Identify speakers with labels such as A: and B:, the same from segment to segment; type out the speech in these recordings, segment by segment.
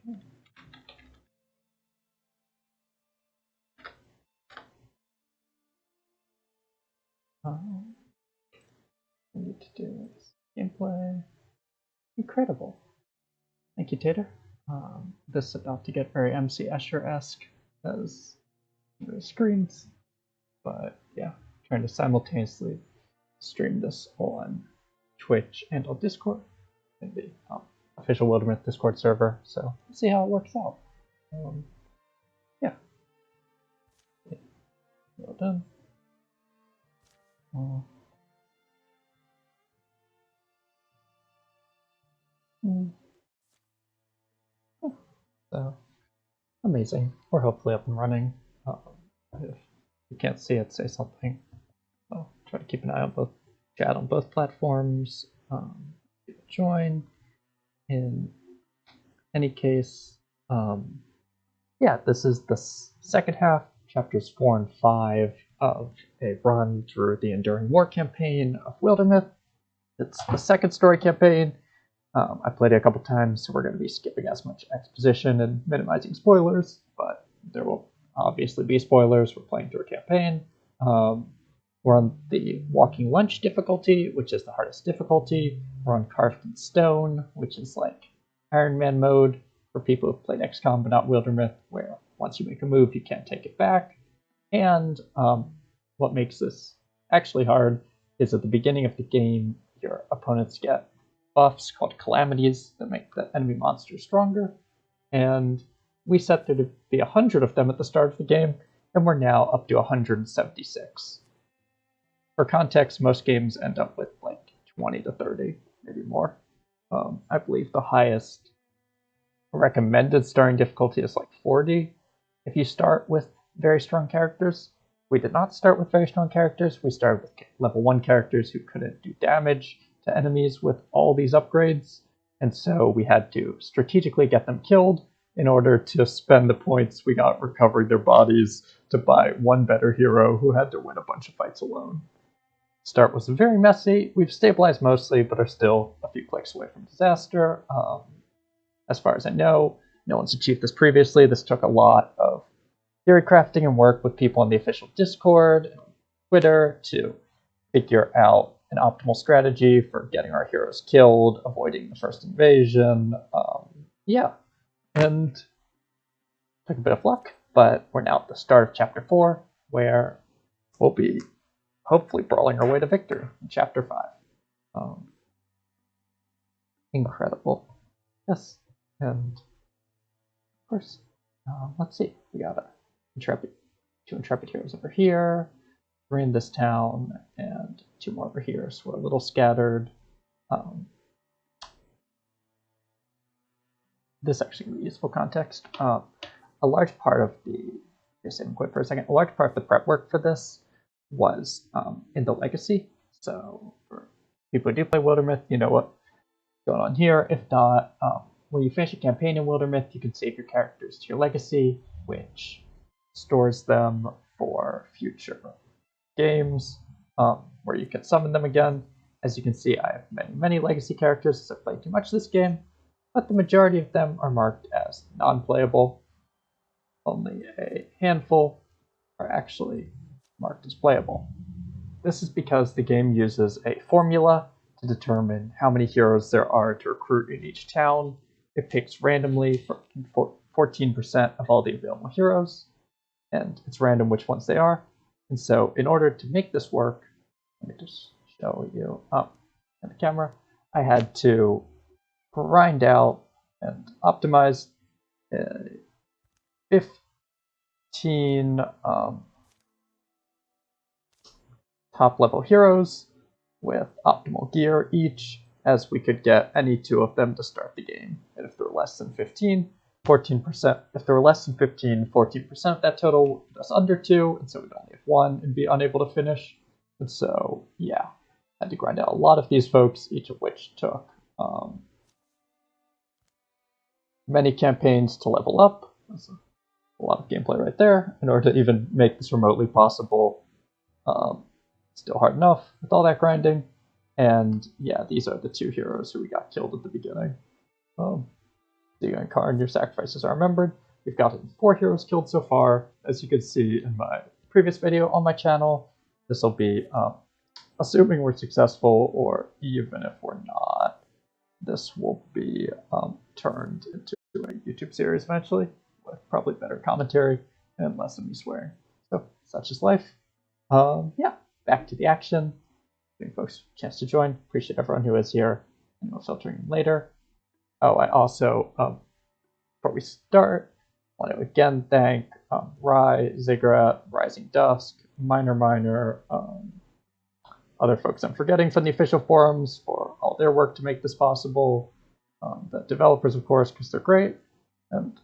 A: We need to do this gameplay. Incredible. Thank you, Tater. This is about to get very MC Escher-esque as the screens, but yeah, trying to simultaneously stream this on Twitch and on Discord in the official Wildermyth Discord server, so let's see how it works out. Yeah. Well done. So, amazing. We're hopefully up and running. If you can't see it, say something. I'll try to keep an eye on both chat on both platforms. Join. In any case, yeah, this is the second half, chapters 4 and 5 of a run through the Enduring War campaign of Wildermyth. It's the second story campaign. I played it a couple times, so we're going to be skipping as much exposition and minimizing spoilers, but there will obviously be spoilers. We're playing through a campaign. We're on the Walking Lunch difficulty, which is the hardest difficulty. We're on Carved in Stone, which is like Iron Man mode for people who've played XCOM but not Wildermyth, where once you make a move, you can't take it back. And what makes this actually hard is at the beginning of the game, your opponents get buffs called Calamities that make the enemy monsters stronger. And we set there to be 100 of them at the start of the game, and we're now up to 176. For context, most games end up with like 20 to 30, maybe more. I believe the highest recommended starting difficulty is like 40 if you start with very strong characters. We did not start with very strong characters. We started with level 1 characters who couldn't do damage to enemies with all these upgrades, and so we had to strategically get them killed in order to spend the points we got recovering their bodies to buy one better hero who had to win a bunch of fights alone. Start was very messy. We've stabilized mostly, but are still a few clicks away from disaster. As far as I know, no one's achieved this previously. This took a lot of theory crafting and work with people on the official Discord and Twitter to figure out an optimal strategy for getting our heroes killed, avoiding the first invasion. Yeah, and took a bit of luck, but we're now at the start of Chapter 4, where we'll be hopefully brawling our way to victory in Chapter 5. Incredible. Yes, and of course, let's see. We got two intrepid heroes over here. 3 in this town, and 2 more over here, so we're a little scattered. This actually can be useful context. A large part of just save and quit for a second, a large part of the prep work for this was in the Legacy. So for people who do play Wildermyth, you know what's going on here. If not, when you finish a campaign in Wildermyth, you can save your characters to your Legacy, which stores them for future games where you can summon them again. As you can see, I have many legacy characters as I've played too much this game, but the majority of them are marked as non-playable. Only a handful are actually marked as playable. This is because the game uses a formula to determine how many heroes there are to recruit in each town. It picks randomly for 14% of all the available heroes, and it's random which ones they are. And so in order to make this work, let me just show you on the camera, I had to grind out and optimize 15 top level heroes with optimal gear each, as we could get any 2 of them to start the game. And if there were less than 15, 14%. If there were less than 15, 14% of that total would put us under 2, and so we'd only have 1 and be unable to finish. And so, yeah, I had to grind out a lot of these folks, each of which took many campaigns to level up. That's a lot of gameplay right there. In order to even make this remotely possible, still hard enough with all that grinding. And yeah, these are the 2 heroes who we got killed at the beginning. So you incarn, your sacrifices are remembered. We've gotten 4 heroes killed so far. As you can see in my previous video on my channel, this will be, assuming we're successful, or even if we're not, this will be turned into a YouTube series eventually, with probably better commentary and less of me swearing. So, such is life. Yeah, back to the action. Giving folks a chance to join. Appreciate everyone who is here, and we'll filtering in later. Oh, I also, before we start, want to again thank Rye, Ziggurat, Rising Dusk, Miner, other folks I'm forgetting from the official forums for all their work to make this possible. The developers, of course, because they're great, and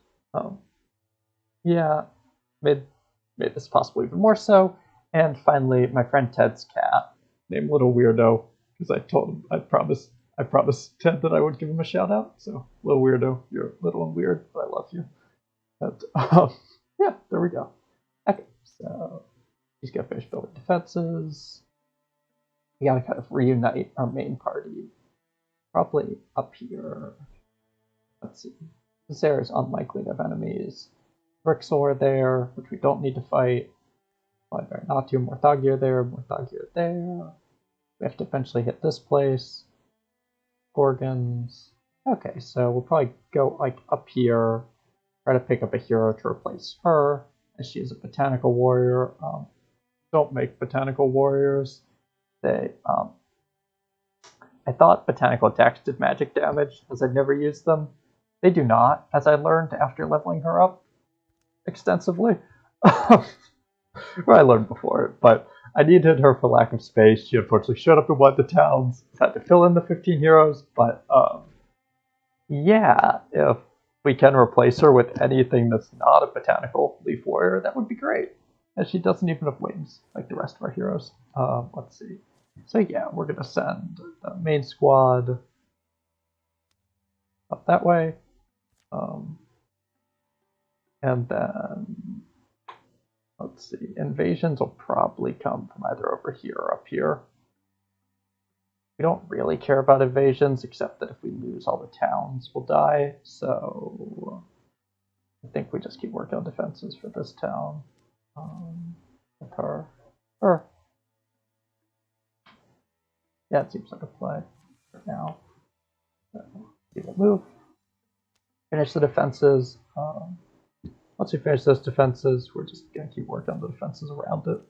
A: yeah, made this possible even more so. And finally, my friend Ted's cat, named Little Weirdo, because I told him I promised Ted that I would give him a shout out. So, Little Weirdo, you're little and weird, but I love you. And yeah, there we go. Okay, so he's got to finish building defenses. We gotta kind of reunite our main party. Probably up here. Let's see. This area is unlikely to have enemies. Brixor there, which we don't need to fight. Probably better not to. Morthagia there, Morthagia there. We have to eventually hit this place. Gorgons. Okay, so we'll probably go like up here. Try to pick up a hero to replace her, as she is a botanical warrior. Don't make botanical warriors. They, I thought botanical attacks did magic damage, as I'd never used them. They do not, as I learned after leveling her up extensively. Well, I learned before, but I needed her for lack of space. She unfortunately showed up in one of the towns. Had to fill in the 15 heroes, but yeah, if we can replace her with anything that's not a botanical leaf warrior, that would be great. As she doesn't even have wings like the rest of our heroes. Let's see. So yeah, we're gonna send the main squad up that way, and then let's see. Invasions will probably come from either over here or up here. We don't really care about invasions, except that if we lose all the towns, we'll die. So I think we just keep working on defenses for this town. With her. Yeah, it seems like a play for now. So, we will move. Finish the defenses. Once we finish those defenses, we're just going to keep working on the defenses around it.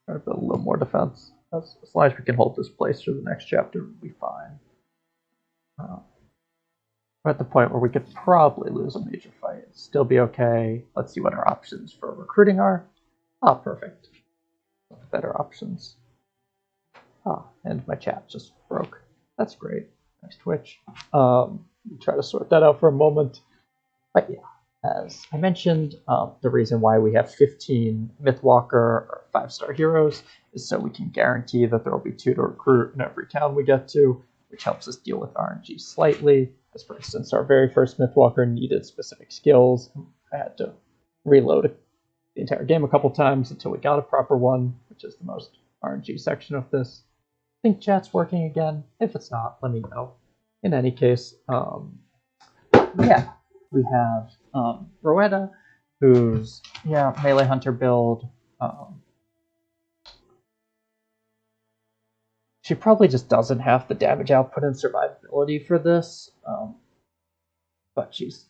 A: Try to build a little more defense. As long as we can hold this place through the next chapter, we'll be fine. We're at the point where we could probably lose a major fight. Still be okay. Let's see what our options for recruiting are. Ah, perfect. Better options. Ah, and my chat just broke. That's great. Nice Twitch. Try to sort that out for a moment. But yeah, as I mentioned, the reason why we have 15 Mythwalker or 5-star heroes is so we can guarantee that there will be 2 to recruit in every town we get to, which helps us deal with RNG slightly. As for instance, our very first Mythwalker needed specific skills. I had to reload the entire game a couple times until we got a proper one, which is the most RNG section of this. I think chat's working again. If it's not, let me know. In any case, yeah, we have Rowetta, who's melee hunter build. She probably just doesn't have the damage output and survivability for this, but she's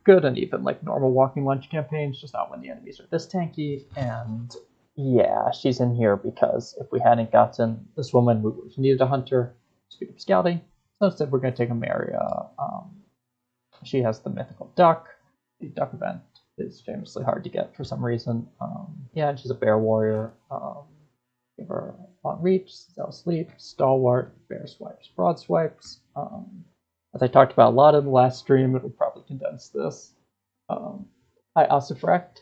A: good and even like normal walking lunge campaigns, just not when the enemies are this tanky. And yeah, she's in here because if we hadn't gotten this woman, we would have needed a hunter to speed up scouting. So instead, we're going to take Amaria. She has the mythical duck. The duck event is famously hard to get for some reason. Yeah, and she's a bear warrior. Give her long reach, cell sleep, stalwart, bear swipes, broad swipes. As I talked about a lot in the last stream, it'll probably condense this. Hi, Ossifrect.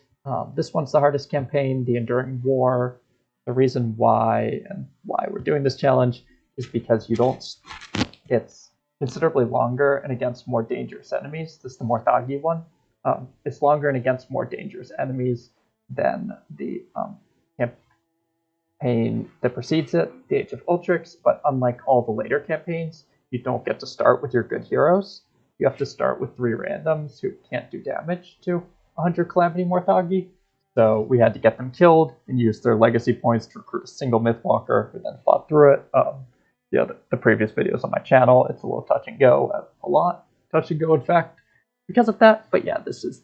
A: This one's the hardest campaign, the Enduring War. The reason why we're doing this challenge is because it's considerably longer and against more dangerous enemies. This is the Morthagia one. It's longer and against more dangerous enemies than the campaign that precedes it, the Age of Ultrix, but unlike all the later campaigns, you don't get to start with your good heroes. you have to start with 3 randoms who can't do damage to 100 Calamity Morthagi. So we had to get them killed and use their legacy points to recruit a single Mythwalker who then fought through it. The previous videos on my channel, it's a little touch and go, a lot touch and go in fact, because of that. But yeah, this is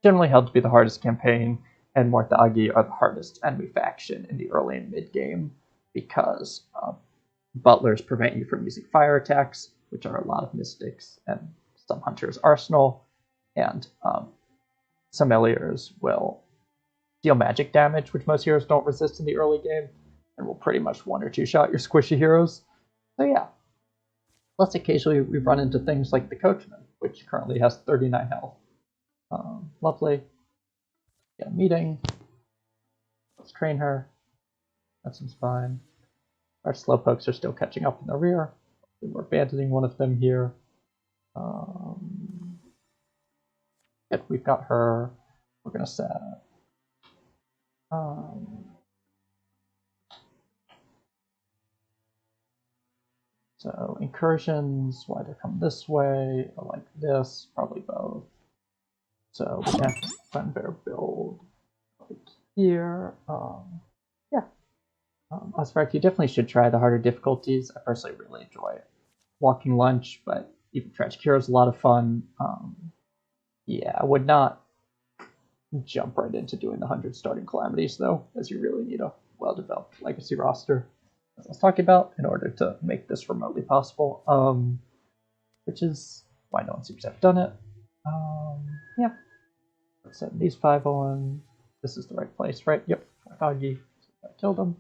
A: generally held to be the hardest campaign, and Morthagi are the hardest enemy faction in the early and mid game because butlers prevent you from using fire attacks, which are a lot of mystics and some hunters' arsenal, and some Eliers will deal magic damage, which most heroes don't resist in the early game, and will pretty much 1 or 2 shot your squishy heroes. So yeah. Plus occasionally we run into things like the Coachman, which currently has 39 health. Lovely. Get a meeting. Let's train her. That seems fine. Our slowpokes are still catching up in the rear. We're abandoning one of them here. Yep, we've got her. We're gonna set. So incursions, why they come this way, or like this, probably both. So we have Funbear build right here. Yeah. Aspark, you definitely should try the harder difficulties. I personally really enjoy Walking Lunch, but even Tragic Hero is a lot of fun. Yeah, I would not jump right into doing the 100 starting Calamities, though, as you really need a well-developed legacy roster, as I was talking about, in order to make this remotely possible, which is why no one seems to have done it. Yeah. Let's set these 5 on. This is the right place, right? Yep. Doggy. I killed him.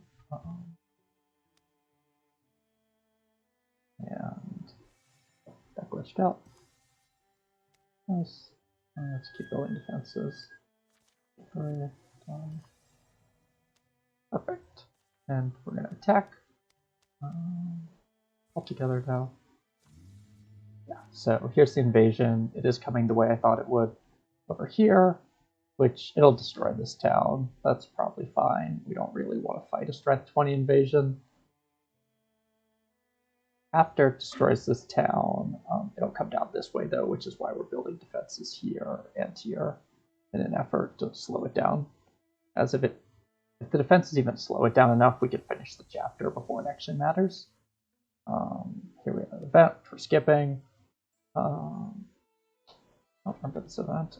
A: And that glitched out. Nice. Let's keep building defenses. Perfect. And we're going to attack. All together now. Yeah, so here's the invasion. It is coming the way I thought it would. Over here, which it'll destroy this town. That's probably fine. We don't really want to fight a strength 20 invasion. After it destroys this town, it'll come down this way though, which is why we're building defenses here and here in an effort to slow it down. As if the defenses even slow it down enough, we can finish the chapter before it actually matters. Here we have an event for skipping. I don't remember this event.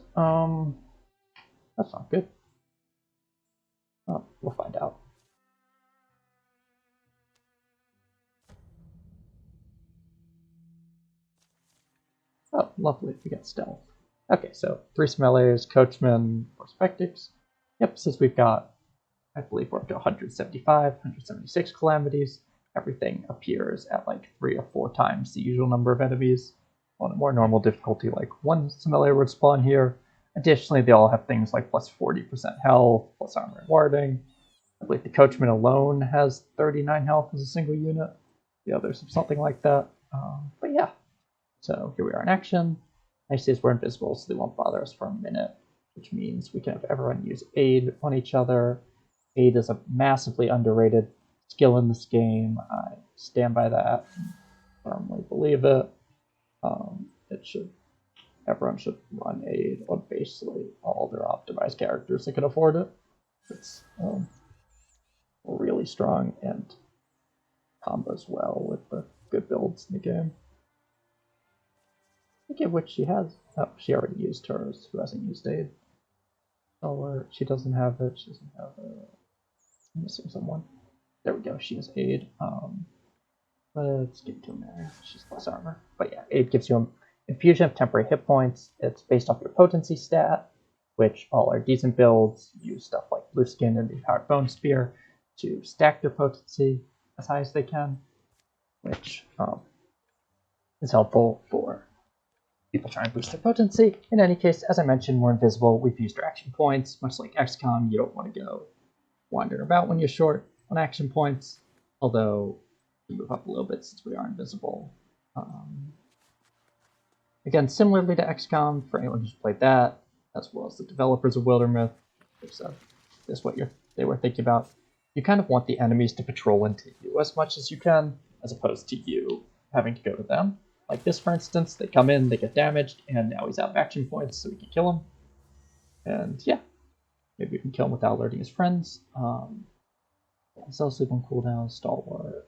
A: That's not good. Oh, we'll find out. Oh, lovely. We got stealth. Okay, so 3 Smelliers, Coachman, 4 Spectics. Yep, since we've got, I believe we're up to 175, 176 Calamities, everything appears at like 3 or 4 times the usual number of enemies. On a more normal difficulty, like 1 Smellier would spawn here. Additionally, they all have things like plus 40% health, plus armor and warding. I believe the Coachman alone has 39 health as a single unit. The others have something like that. But yeah, so here we are in action. Nice is we're invisible, so they won't bother us for a minute, which means we can have everyone use aid on each other. Aid is a massively underrated skill in this game. I stand by that and firmly believe it. Everyone should run aid on basically all their optimized characters that can afford it. It's really strong and combos well with the good builds in the game. I forget which she has. Oh, she already used hers. Who hasn't used aid? Oh, she doesn't have it. She doesn't have it. I'm missing someone. There we go. She has aid. Let's give it to Mary. She's plus armor. But yeah, aid gives you an infusion of temporary hit points. It's based off your potency stat, which all our decent builds use stuff like Blue Skin and the Powered Bone Spear to stack their potency as high as they can, which is helpful for people trying to boost their potency. In any case, as I mentioned, we're invisible. We've used our action points. Much like XCOM, you don't want to go wandering about when you're short on action points, although we move up a little bit since we are invisible. Again, similarly to XCOM, for anyone who's played that, as well as the developers of Wildermyth, they've said this is what they were thinking about. You kind of want the enemies to patrol into you as much as you can, as opposed to you having to go to them. Like this, for instance, they come in, they get damaged, and now he's out of action points, so we can kill him. And yeah, maybe we can kill him without alerting his friends. Cell sleep on cooldown, stalwart.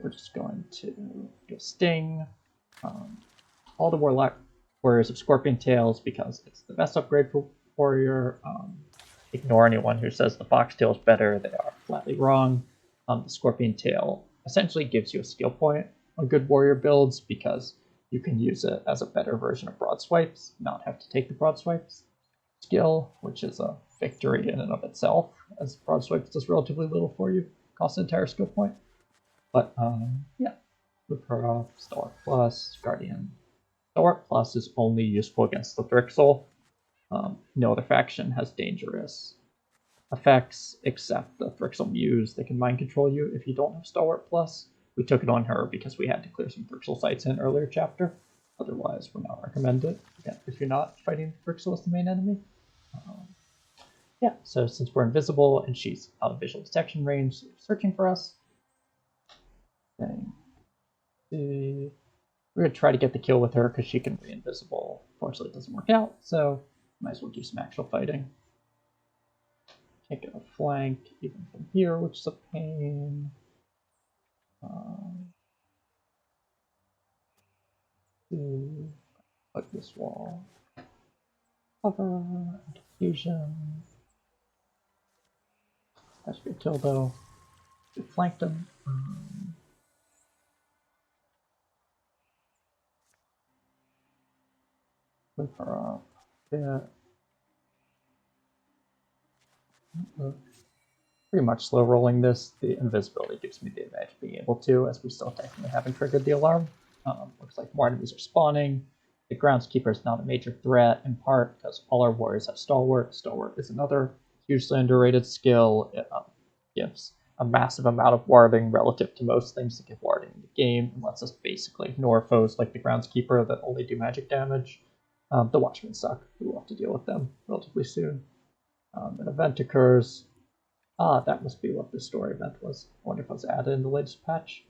A: We're just going to go Sting. All the warriors of Scorpion Tails because it's the best upgrade for warrior. Ignore anyone who says the Foxtail is better. They are flatly wrong. The Scorpion Tail essentially gives you a skill point on good warrior builds because you can use it as a better version of Broad Swipes, not have to take the Broad Swipes skill, which is a victory in and of itself, as Broad Swipes does relatively little for you, costs an entire skill point. But yeah, with her Stalwart Plus, Guardian. Stalwart Plus is only useful against the Thrixel. No other faction has dangerous effects except the Thrixel Muse that can mind control you if you don't have Stalwart Plus. We took it on her because we had to clear some Thrixel sites in an earlier chapter. Otherwise, we're not recommended if you're not fighting Thrixel as the main enemy. Yeah, so since we're invisible and she's out of visual detection range, searching for us. We're going to try to get the kill with her because she can be invisible. Fortunately, it doesn't work out, so might as well do some actual fighting. Can't get a flank even from here, which is a pain. Hug this wall. Cover, fusion. That should be a kill though. We flanked him. Move her up. Yeah. Pretty much slow rolling this. The invisibility gives me the advantage of being able to, as we still technically haven't triggered the alarm. Looks like more enemies are spawning. The groundskeeper is not a major threat, in part because all our warriors have Stalwart. Stalwart is another hugely underrated skill. It gives a massive amount of warding relative to most things that give warding in the game, and lets us basically ignore foes like the groundskeeper that only do magic damage. The Watchmen suck. We will have to deal with them relatively soon. An event occurs. That must be what the story event was. I wonder if it was added in the latest patch.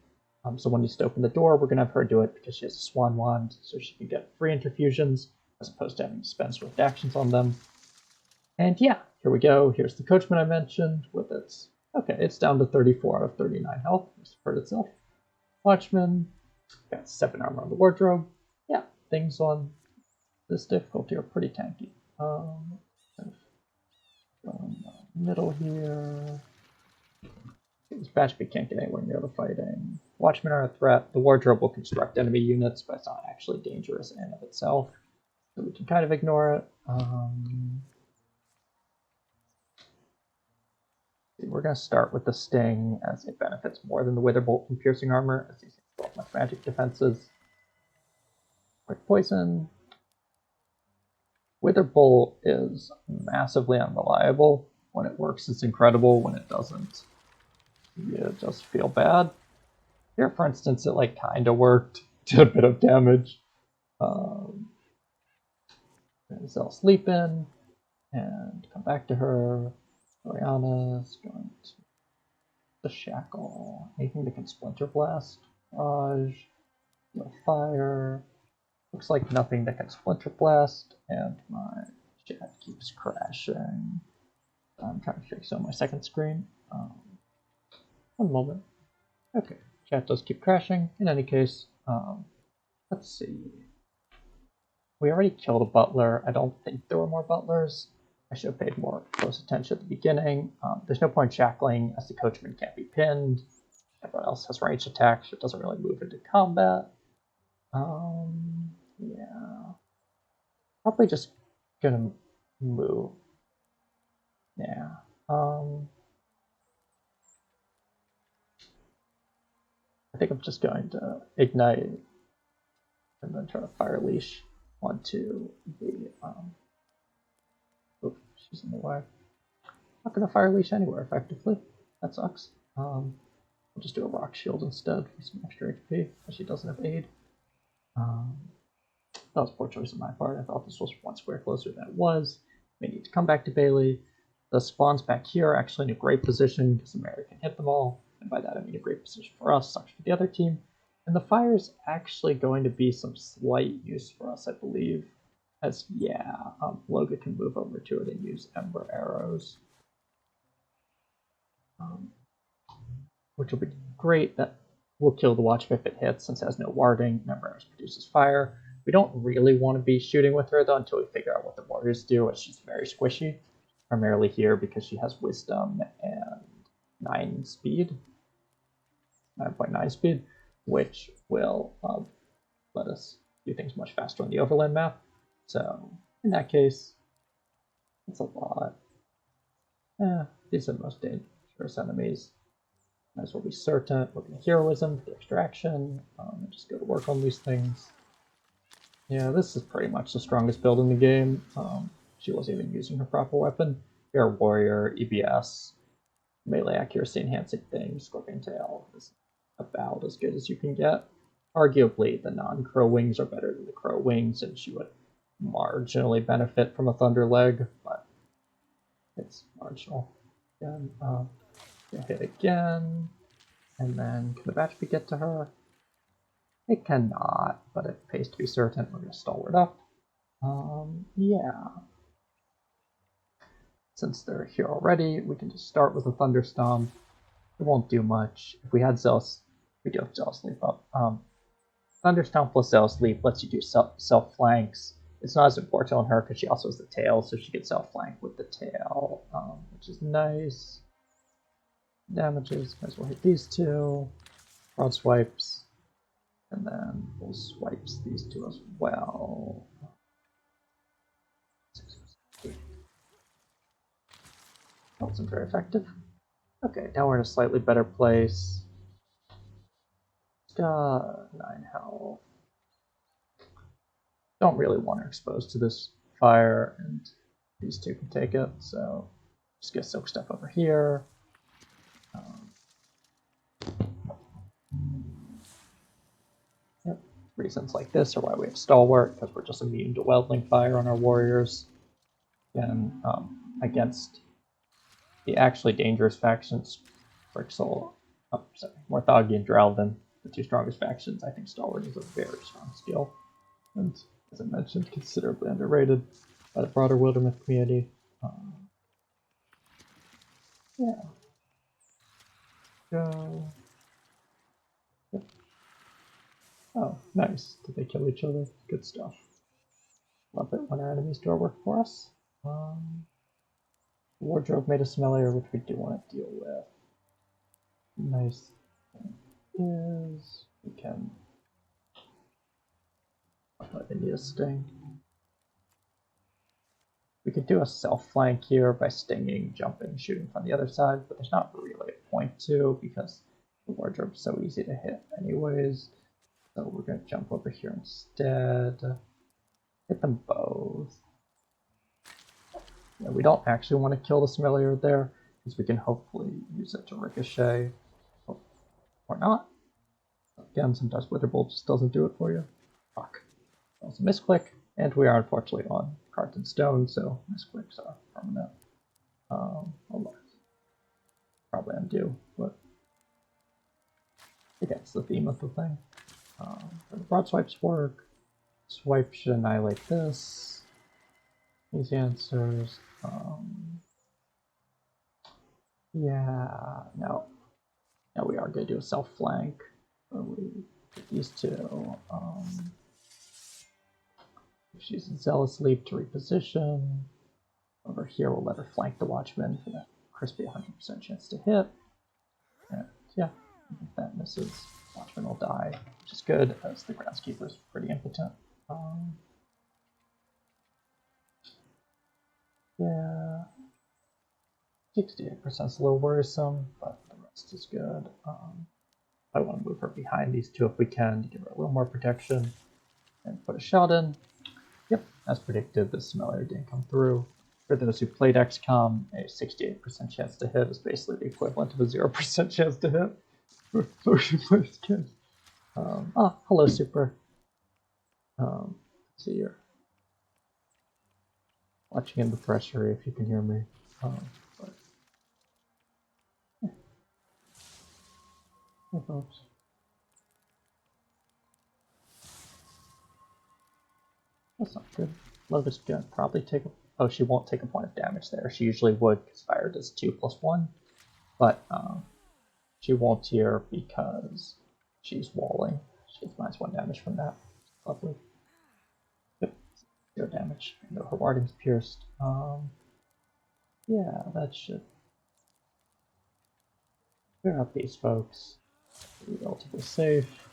A: So when you just open the door, we're going to have her do it because she has a Swan Wand, so she can get free interfusions as opposed to having to spend swift actions on them. And yeah, here we go. Here's the Coachman I mentioned with its... Okay, it's down to 34 out of 39 health. It's hurt itself. Watchman. Got 7 armor on the wardrobe. Yeah, things on this difficulty are pretty tanky. Going middle here. This Batchby can't get anywhere near the fighting. Watchmen are a threat. The wardrobe will construct enemy units, but it's not actually dangerous in and of itself. So we can kind of ignore it. We're going to start with the Sting, as it benefits more than the Witherbolt from piercing armor, as these things have magic defenses. Quick poison. Witherbolt is massively unreliable. When it works, it's incredible. When it doesn't, you just feel bad. Here, for instance, it like kind of worked. Did a bit of damage. Zell sleep in and come back to her. Oriana's going to the shackle. Anything that can splinter blast. Barrage. No fire. Looks like nothing that can splinter blast, and my chat keeps crashing. I'm trying to fix on my second screen. One moment. Okay, chat does keep crashing. In any case, let's see. We already killed a butler. I don't think there were more butlers. I should have paid more close attention at the beginning. There's no point shackling, as the coachman can't be pinned. Everyone else has ranged attacks, so it doesn't really move into combat. Yeah. Probably just gonna move. Yeah. I think I'm just going to ignite and then try to fire leash onto the oops, she's in the way. Not gonna fire leash anywhere effectively. That sucks. I'll just do a rock shield instead for some extra HP, as she doesn't have aid. That was poor choice on my part. I thought this was one square closer than it was. May need to come back to Bailey. The spawns back here are actually in a great position because Mary can hit them all. And by that I mean a great position for us, sucks for the other team. And the fire's actually going to be some slight use for us, I believe. As, yeah, Loga can move over to it and use Ember Arrows. Which will be great. That will kill the Watchman if it hits, since it has no warding. Ember Arrows produces fire. We don't really want to be shooting with her, though, until we figure out what the warriors do, which is very squishy. Primarily here because she has Wisdom and 9 speed. 9.9 speed, which will let us do things much faster on the overland map. So in that case, it's a lot. These are the most dangerous enemies. Might as well be certain. We're going to heroism for the extraction. And just go to work on these things. Yeah, this is pretty much the strongest build in the game. She wasn't even using her proper weapon. You're a warrior, EBS, melee accuracy enhancing thing, Scorpion Tail is about as good as you can get. Arguably, the non-crow wings are better than the crow wings, and she would marginally benefit from a thunder leg, but it's marginal. Again, hit again, and then can the Batchby get to her? It cannot, but it pays to be certain. We're going to stalwart up. Yeah. Since they're here already, we can just start with a Thunderstomp. It won't do much. If we had Zealous, we do have Zealous Leap up. Thunderstomp plus Zealous Leap lets you do self flanks. It's not as important on her because she also has the tail, so she gets self flank with the tail, which is nice. Damages, might as well hit these two. Broad swipes, and then we'll swipes these two as well. That wasn't very effective. Okay, now we're in a slightly better place. 9 health. Don't really want her exposed to this fire, and these two can take it, so just get Silk Step over here. Yep, reasons like this are why we have Stalwart, because we're just immune to Weldling Fire on our warriors. And against the actually dangerous factions, Brixel, Morthagi and Dralvin, the two strongest factions, I think Stalwart is a very strong skill. And as I mentioned, considerably underrated by the broader Wildermyth community. Yeah. Go. Yep. Oh, nice. Did they kill each other? Good stuff. Love it when our enemies do our work for us. Wardrobe made us familiar, which we do want to deal with. Nice thing is we can need a sting. We could do a self flank here by stinging, jumping, shooting from the other side, but there's not really a point to because the wardrobe is so easy to hit anyways. So we're going to jump over here instead. Hit them both. Yeah, we don't actually want to kill the familiar there because we can hopefully use it to ricochet. Or not. Again, sometimes Witherbolt just doesn't do it for you. Fuck. That was a misclick, and we are unfortunately on cards and stone, so misclicks are permanent. Probably undo, but I guess the theme of the thing. The broad swipes work. Swipe should annihilate this. Easy answers. Yeah, now we are going to do a self flank. We get these two. She's a Zealous Leap to reposition. Over here, we'll let her flank the Watchman for that crispy 100% chance to hit. And yeah, if that misses, Watchman will die, which is good, as the Groundskeeper is pretty impotent. Yeah, 68% is a little worrisome, but the rest is good. I want to move her behind these two if we can to give her a little more protection. And put a shot in. Yep, as predicted, the Smeller didn't come through. For those who played XCOM, a 68% chance to hit is basically the equivalent of a 0% chance to hit. For those who played kids. Hello, Super. See you're watching in the pressure if you can hear me. But, yeah. Hey, folks. That's not good. Lotus gonna probably take a... Oh, she won't take a point of damage there. She usually would, because fire does 2+1. But she won't here because she's walling. She gets -1 damage from that. Lovely. Yep, 0 damage. I know her warding's pierced. Yeah, that should clear out these folks. Be relatively safe.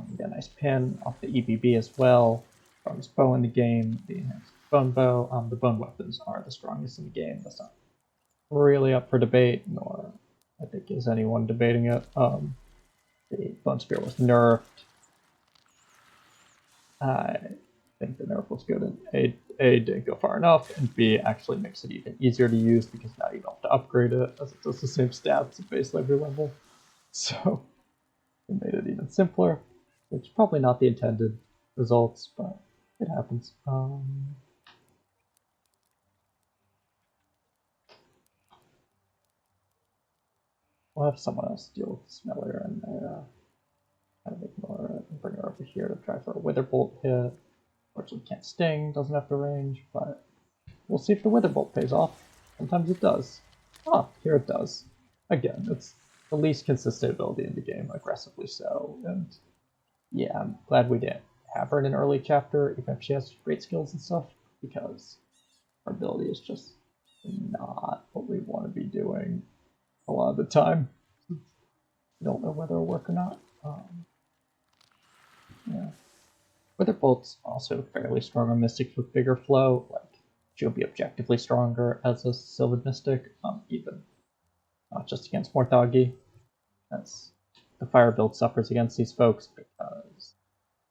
A: We got a nice pin off the EBB as well. Strongest bow in the game, the enhanced bone bow. The bone weapons are the strongest in the game. That's not really up for debate, nor I think is anyone debating it. The bone spear was nerfed. I think the nerf was good, and A didn't go far enough, and B actually makes it even easier to use because now you don't have to upgrade it, as it does the same stats at basically every level. So it made it even simpler, which is probably not the intended results, but it happens. We'll have someone else deal with the smeller and kind of ignore it and bring her over here to try for a Witherbolt hit. Fortunately, can't sting, doesn't have the range, but we'll see if the Witherbolt pays off. Sometimes it does. Ah, here it does. Again, it's the least consistent ability in the game, aggressively so, and yeah, I'm glad we didn't have her in an early chapter, even if she has great skills and stuff, because her ability is just not what we want to be doing a lot of the time. Don't know whether it'll work or not. Yeah. Witherbolt's also fairly strong on Mystics with bigger flow. Like, she'll be objectively stronger as a Sylvan Mystic, even not just against Morthagi, as the fire build suffers against these folks because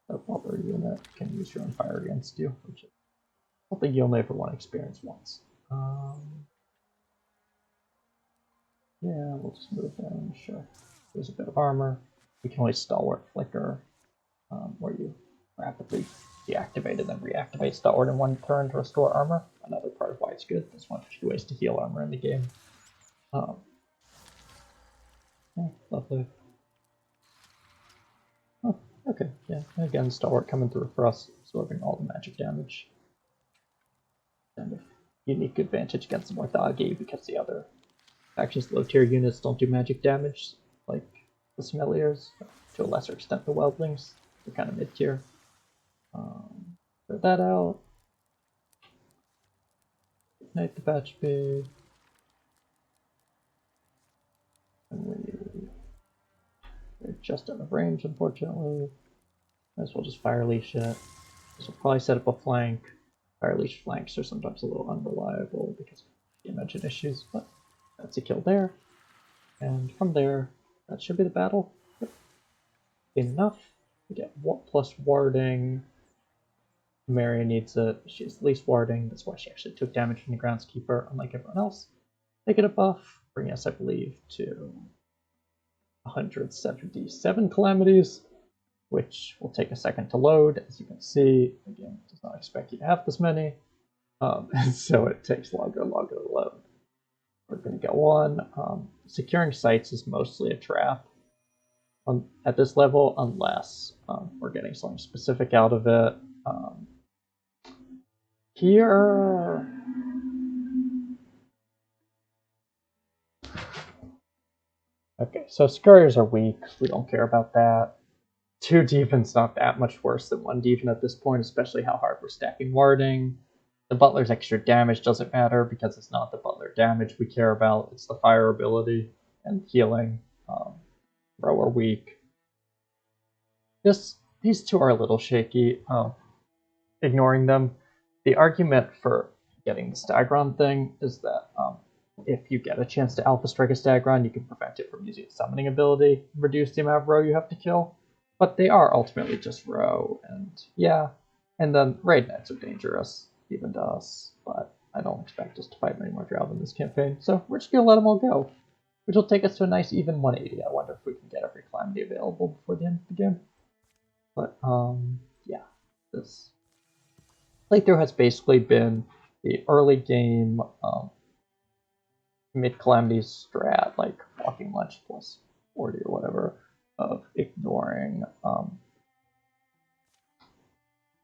A: the Butler unit can use your own fire against you, which is something you only ever want to experience once. Yeah, we'll just move in, sure. There's a bit of armor. We can always Stalwart Flicker, where you rapidly deactivate and then reactivate Stalwart in one turn to restore armor. Another part of why it's good. There's one of the few ways to heal armor in the game. Yeah, lovely. Oh, okay, yeah. And again, Stalwart coming through for us, absorbing all the magic damage. And a unique advantage against the Morthagi because the other factions low tier units don't do magic damage, like the Smelliers, to a lesser extent the Weldlings. They're kind of mid tier. Clear that out. Ignite the Batch B. And we're just out of range, unfortunately. Might as well just Fire Leash it. This will probably set up a flank. Fire Leash flanks are sometimes a little unreliable because of damage and issues, but that's a kill there. And from there, that should be the battle. Yep. Enough to get plus warding. Marion needs it. She has least warding. That's why she actually took damage from the Groundskeeper, unlike everyone else. They get a buff, bringing us, I believe, to 177 Calamities, which will take a second to load. As you can see, again, it does not expect you to have this many, and so it takes longer and longer to load. We're going to get one. Securing sites is mostly a trap at this level, unless we're getting something specific out of it. Here... Okay, so Scurriers are weak. We don't care about that. 2 Deepen's not that much worse than 1 Deepen at this point, especially how hard we're stacking warding. The Butler's extra damage doesn't matter because it's not the Butler damage we care about. It's the fire ability and healing. Row are weak. These 2 are a little shaky. Ignoring them. The argument for getting the Stagron thing is that if you get a chance to Alpha Strike a Stagron, you can prevent it from using its summoning ability, reduce the amount of row you have to kill. But they are ultimately just row, and yeah. And then Raid Knights are dangerous, even to us, but I don't expect us to fight many more Drow in this campaign, so we're just going to let them all go. Which will take us to a nice even 180. I wonder if we can get every Calamity available before the end of the game. But, yeah. This playthrough has basically been the early game mid-Calamities strat, like Walking Lunch plus 40 or whatever, of ignoring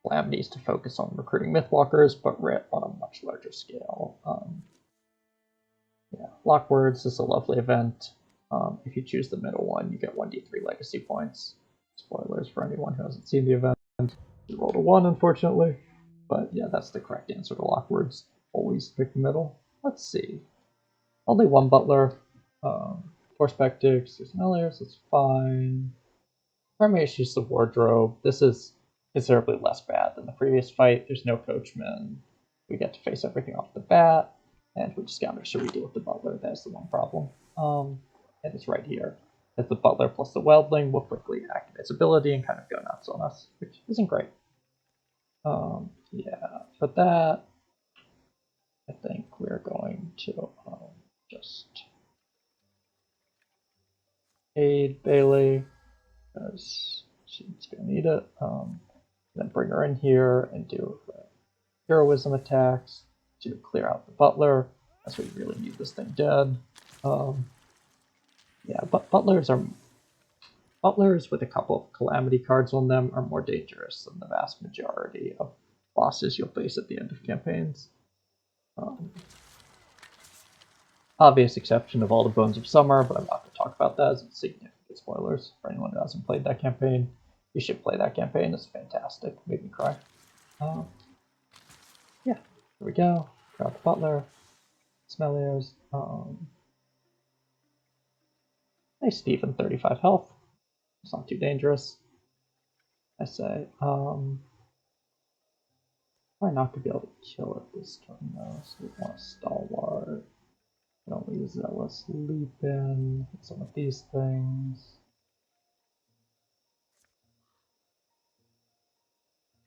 A: Calamities to focus on recruiting Mythwalkers, but writ on a much larger scale. Yeah, Lockwords is a lovely event. If you choose the middle one, you get 1d3 legacy points. Spoilers for anyone who hasn't seen the event. You rolled a 1, unfortunately. But yeah, that's the correct answer to Lockwords. Always pick the middle. Let's see. Only one Butler. 4 Spectics, 2 Smelliers, that's fine. Primary issues the Wardrobe. This is considerably less bad than the previous fight. There's no Coachman. We get to face everything off the bat. And we just gotta make sure we deal with the Butler. That's the one problem. And it's right here. As the Butler plus the Weldling will quickly activate its ability and kind of go nuts on us, which isn't great. Yeah, for that, I think we're going to just aid Bailey, because she's going to need it. Then bring her in here and do heroism attacks to clear out the Butler, as we really need this thing dead. Yeah, but Butlers with a couple of Calamity cards on them are more dangerous than the vast majority of bosses you'll face at the end of campaigns. Obvious exception of all the Bones of Summer, but I'm not going to talk about that as it's significant spoilers for anyone who hasn't played that campaign. You should play that campaign. It's fantastic. Made me cry. Yeah, here we go. Got the Butler. Smelliers. Nice Stephen, 35 health. It's not too dangerous, I say. Probably not going to be able to kill it this turn, though, so we want a Stalwart. Don't use Zealous Leap in some of these things.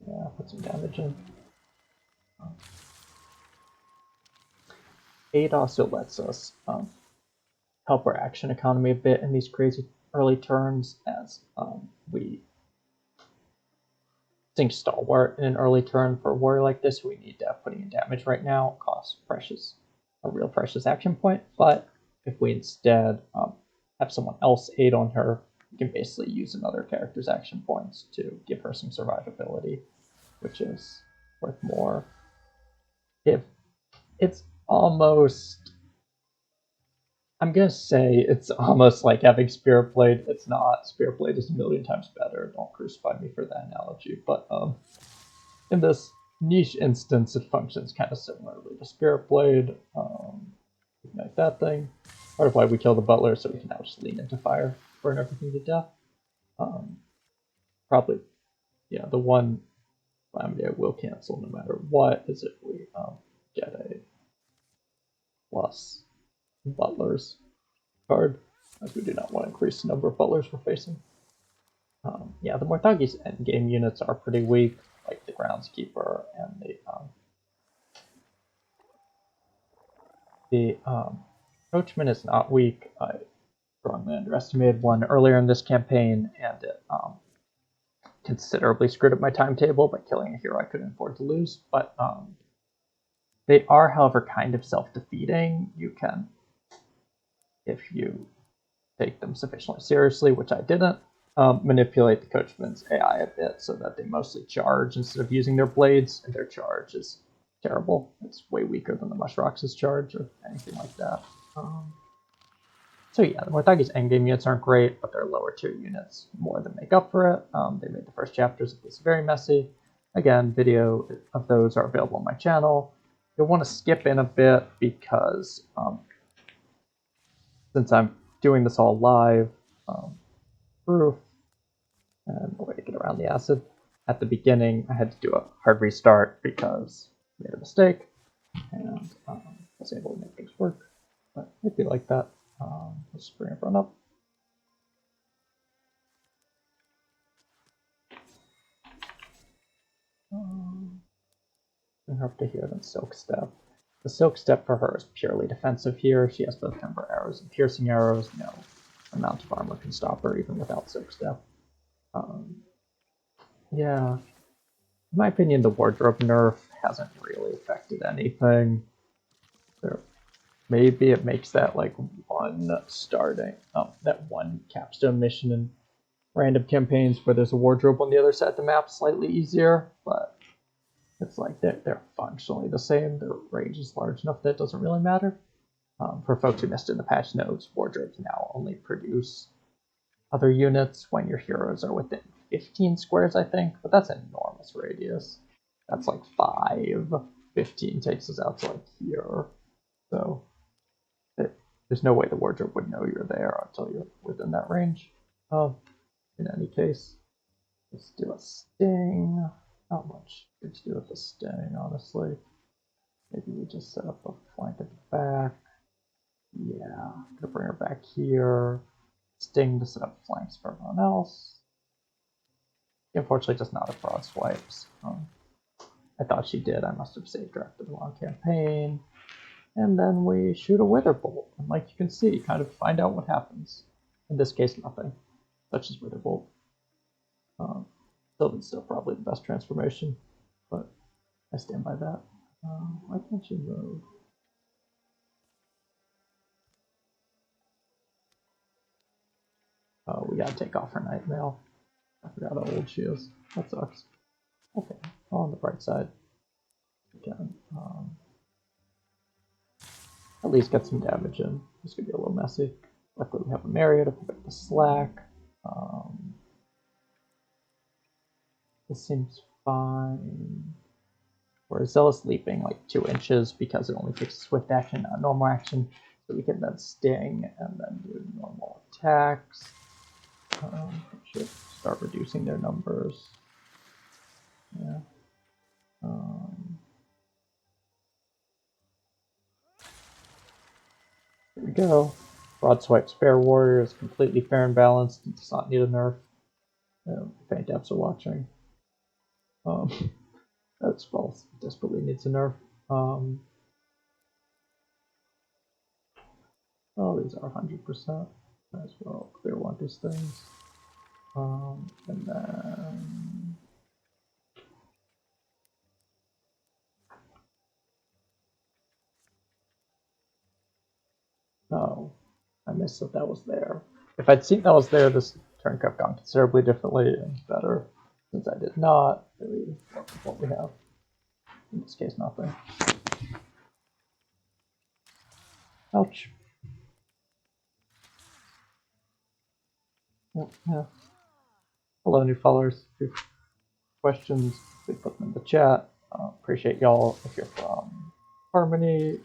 A: Yeah, put some damage in. Aid also lets us help our action economy a bit in these crazy early turns, as we think Stalwart in an early turn for a warrior like this, we need to have putting in damage right now. It costs a real precious action point, but if we instead have someone else aid on her, we can basically use another character's action points to give her some survivability, which is worth more. If it's almost, I'm gonna say it's almost like having Spirit Blade. It's not. Spirit Blade is a million times better. Don't crucify me for that analogy, but in this niche instance, it functions kind of similarly to Spirit Blade. Ignite that thing. Part of why we kill the Butler, so we can now just lean into fire, burn everything to death. Probably, yeah, the one calamity I will cancel no matter what is if we get a plus Butlers card, as we do not want to increase the number of Butlers we're facing. Yeah, the Morthagi's endgame units are pretty weak, like the Groundskeeper and the Coachman is not weak. I strongly underestimated one earlier in this campaign, and it considerably screwed up my timetable by killing a hero I couldn't afford to lose. But they are, however, kind of self-defeating. You can, if you take them sufficiently seriously, which I didn't, manipulate the Coachman's AI a bit so that they mostly charge instead of using their blades, and their charge is terrible. It's way weaker than the Mushrox's charge or anything like that. So yeah, the Morthagi's endgame units aren't great, but their lower tier units more than make up for it. They made the first chapters of this very messy. Again, video of those are available on my channel. You'll want to skip in a bit because since I'm doing this all live, proof, and the way to get around the acid, at the beginning I had to do a hard restart because I made a mistake, and I was able to make things work. But it'd be like that. Let's just bring everyone up. Bring her up to here, then Silk Step. The Silk Step for her is purely defensive here. She has both Ember Arrows and Piercing Arrows. No amount of armor can stop her, even without Silk Step. Yeah, in my opinion, the Wardrobe nerf hasn't really affected anything. Maybe it makes that like one starting, that one capstone mission random campaigns where there's a wardrobe on the other side of the map slightly easier, but it's like they're functionally the same. Their range is large enough that it doesn't really matter. For folks who missed in the patch notes, wardrobes now only produce other units when your heroes are within 15 squares, I think, but that's an enormous radius. That's like 5. 15 takes us out to like here. So there's no way the wardrobe would know you're there until you're within that range. In any case, let's do a sting. Not much good to do with the sting, honestly. Maybe we just set up a flank at the back. Yeah, I'm gonna bring her back here. Sting to set up flanks for everyone else. She unfortunately does not have broad swipes. I thought she did. I must have saved her after the long campaign. And then we shoot a wither bolt. And like you can see, kind of find out what happens. In this case, nothing. Such as wither bolt. Still probably the best transformation, but I stand by that. Why can't you move? Oh, we gotta take off her night mail. I forgot how old she is. That sucks. Okay, well, on the bright side, we can at least get some damage in. This could be a little messy. Luckily, we have a Mario to pick up the slack. This seems fine. We're zealous leaping like 2 inches because it only takes a swift action, not a normal action. So we can then sting and then do normal attacks. Should start reducing their numbers. Yeah. Here we go. Broad Swipe Spare Warrior is completely fair and balanced and does not need a nerf. Faint Apps are watching. That spell desperately needs a nerf. Oh, these are 100%. Might as well clear one of these things. And then... Oh, I missed that was there. If I'd seen that was there, this turn could have gone considerably differently and better. Since I did not, really work with what we have. In this case, nothing. Ouch. Yeah. Hello, new followers. If you have questions, please put them in the chat. Appreciate y'all if you're from Harmony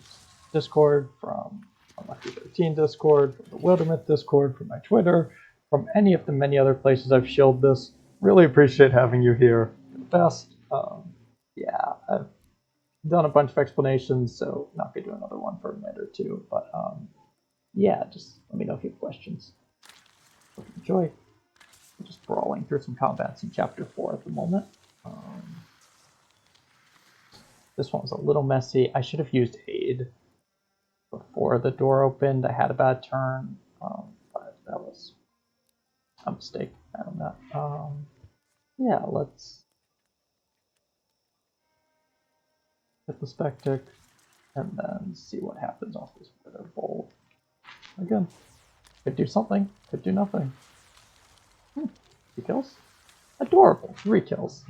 A: Discord, from Unlucky 13 Discord, from the Wildermyth Discord, from my Twitter, from any of the many other places I've shielded this. Really appreciate having you here. You're the best. Yeah, I've done a bunch of explanations, so not gonna do another one for a minute or two. But yeah, just let me know if you have questions. Hope you enjoy. I'm just brawling through some combats in Chapter 4 at the moment. This one was a little messy. I should have used aid before the door opened. I had a bad turn, but that was a mistake. I don't know. Yeah, let's hit the Spectic and then see what happens off this wither bolt. Again, could do something, could do nothing. 2 kills? Adorable. 3 kills.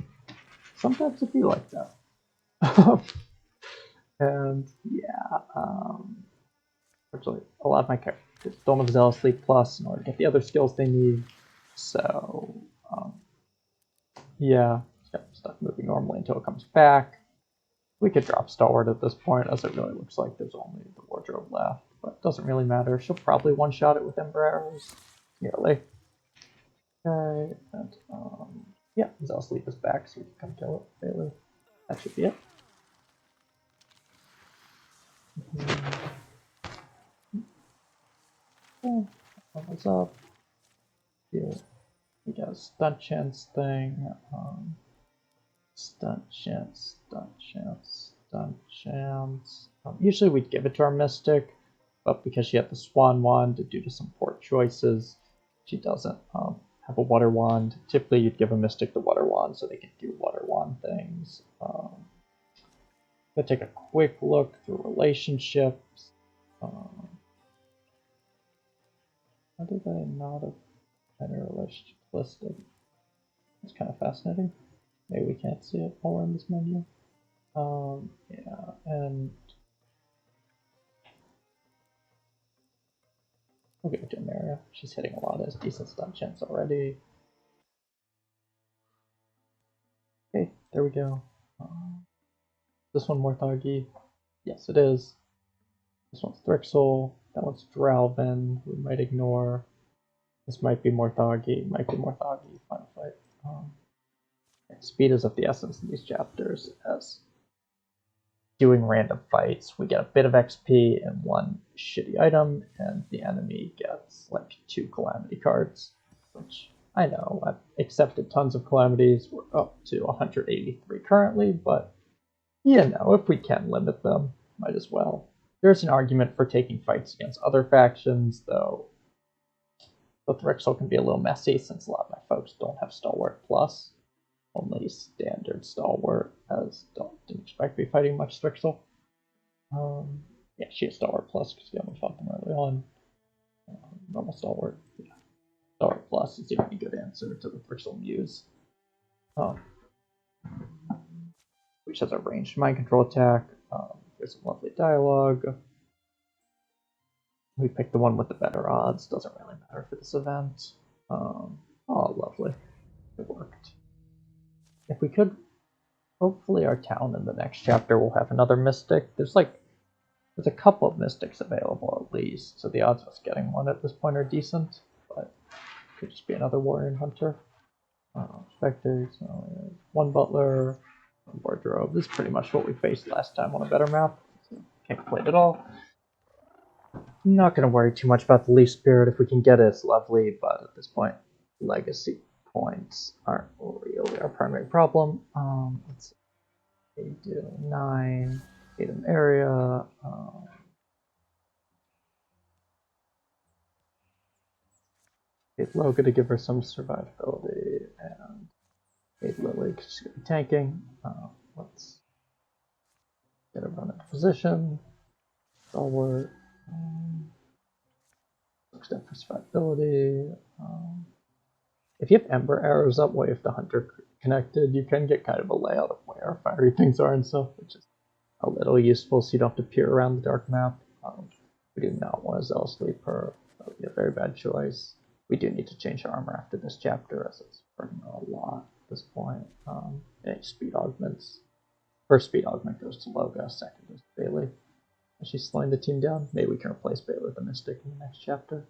A: Sometimes it be like that. And yeah, actually, a lot of my characters don't have Zealous Leap Plus in order to get the other skills they need. So, yeah, just got stuff moving normally until it comes back. We could drop Stalwart at this point, as it really looks like there's only the wardrobe left, but it doesn't really matter. She'll probably one-shot it with Ember Arrows. Nearly. Okay, and yeah, Zealous Leap is back, so we can come kill it, Bailey. That should be it. Okay, what's up? Here, we got a stunt chance thing. Stunt chance, stunt chance, stunt chance. Usually we'd give it to our Mystic, but because she had the Swan Wand due to some poor choices, she doesn't have a Water Wand. Typically you'd give a Mystic the Water Wand so they can do Water Wand things. Gonna take a quick look through relationships. How did I not have listed. It's kind of fascinating. Maybe we can't see it while we're in this menu. Yeah, and we'll give it to Ameria. She's hitting a lot of decent stun chance already. Okay, there we go. This one more thuggy. Yes, it is. This one's Thrixel. That one's Dralvin. We might ignore. This might be more thuggy. Might be more thuggy. Final fight. Speed is of the essence in these chapters, as doing random fights, we get a bit of XP and one shitty item, and the enemy gets like 2 Calamity cards, which I know, I've accepted tons of Calamities. We're up to 183 currently, but you know, if we can limit them, might as well. There's an argument for taking fights against other factions, though the Thrixel can be a little messy since a lot of my folks don't have Stalwart Plus. Only standard Stalwart, as didn't expect to be fighting much Thrixel. Yeah, she has Stalwart Plus because we only fought them early on. Normal Stalwart. Yeah. Stalwart Plus is the only good answer to the Thrixel Muse. Which has a ranged mind control attack. There's some lovely dialogue. We picked the one with the better odds. Doesn't really matter for this event. Oh, lovely. It worked. If we could, hopefully our town in the next chapter will have another Mystic. There's a couple of Mystics available at least, so the odds of us getting one at this point are decent, but it could just be another Warrior and Hunter. Spectres, one Butler, one Wardrobe. This is pretty much what we faced last time on a better map, so can't complain at all. I'm not going to worry too much about the Leaf Spirit. If we can get it, it's lovely, but at this point, legacy points aren't really our primary problem. Let's see. They do 9, 8 in the area. 8 Loga to give her some survivability, and 8 Lily because she's going to be tanking. Let's get her run into position. Stalwart. Extend for survivability. If you have Ember Arrows up while you have the Hunter connected, you can get kind of a layout of where fiery things are and stuff, which is a little useful so you don't have to peer around the dark map. We do not want a Zealous Leaper. That would be a very bad choice. We do need to change our armor after this chapter, as it's burning a lot at this point. Any speed augments. First speed augment goes to Loga, second goes to Bailey. As she's slowing the team down, maybe we can replace Bailey with a Mystic in the next chapter.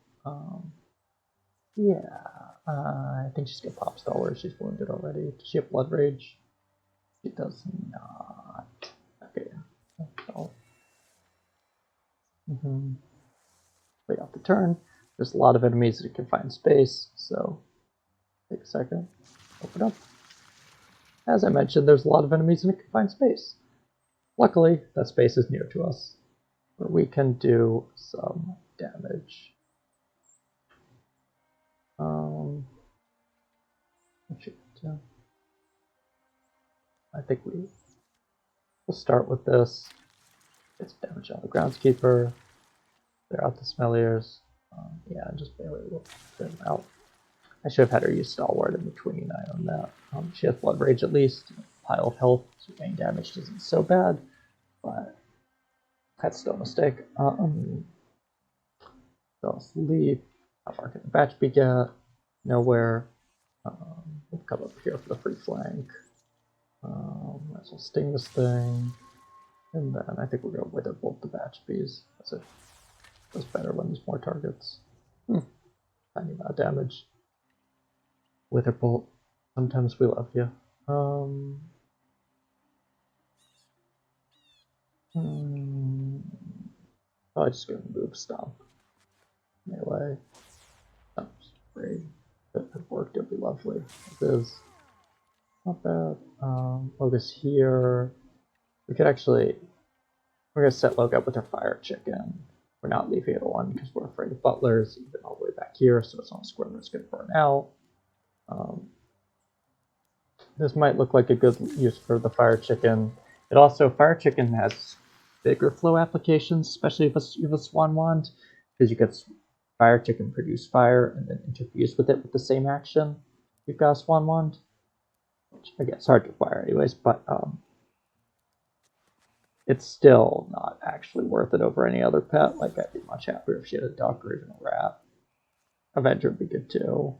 A: Yeah, I think she's gonna pop Stalwart. She's wounded already. Does she have Blood Rage? She does not. Okay. Wait off the turn. There's a lot of enemies that can find space, so take a second. Open up. As I mentioned, there's a lot of enemies that can find space. Luckily, that space is near to us, where we can do some damage. I think we'll start with this. Get some damage on the Groundskeeper. Clear out the Smelliers. Yeah, just barely will clear them out. I should have had her use Stalwart in between. I own that. She has Blood Rage at least. Pile of health, so gain damage isn't so bad, but that's still a mistake. So sleep. How far can the batch be get? Nowhere. We'll come up here for the free flank. Might as well sting this thing. And then I think we're going to wither bolt the batch bees. That's better when there's more targets. Tiny amount of damage. Wither bolt. Sometimes we love you. I'm just going to move Stomp. Melee. Stomp's great. If it worked, it'd be lovely. It is. Not bad. Loga's here. We could actually. We're going to set Loga up with her Fire Chicken. We're not leaving it on because we're afraid of Butlers, even all the way back here, so it's on a square that's going to burn out. This might look like a good use for the Fire Chicken. It also, Fire Chicken has bigger flow applications, especially if you have a Swan Wand, because you could fire tick and produce fire, and then interfuse with it with the same action. You've got a Swan Wand, which I guess hard to acquire anyways, but it's still not actually worth it over any other pet. Like, I'd be much happier if she had a duck or even a rat. Avenger would be good too.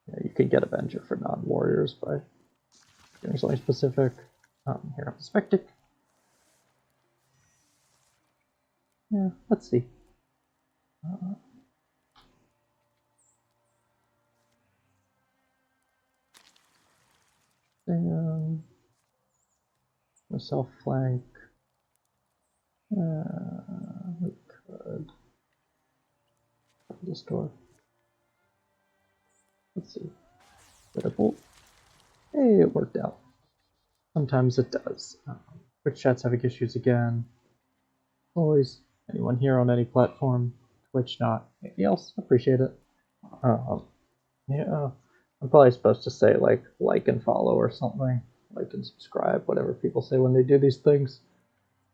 A: Yeah, you could get Avenger for non-warriors by doing something specific. Here on the Spectic. Yeah, let's see. Myself flank. We could this door. Let's see. Get a bolt. Hey, it worked out. Sometimes it does. Twitch chat's having issues again. Always. Anyone here on any platform? Twitch not. Anything else? Appreciate it. Yeah. I'm probably supposed to say like and follow or something. Like and subscribe, whatever people say when they do these things.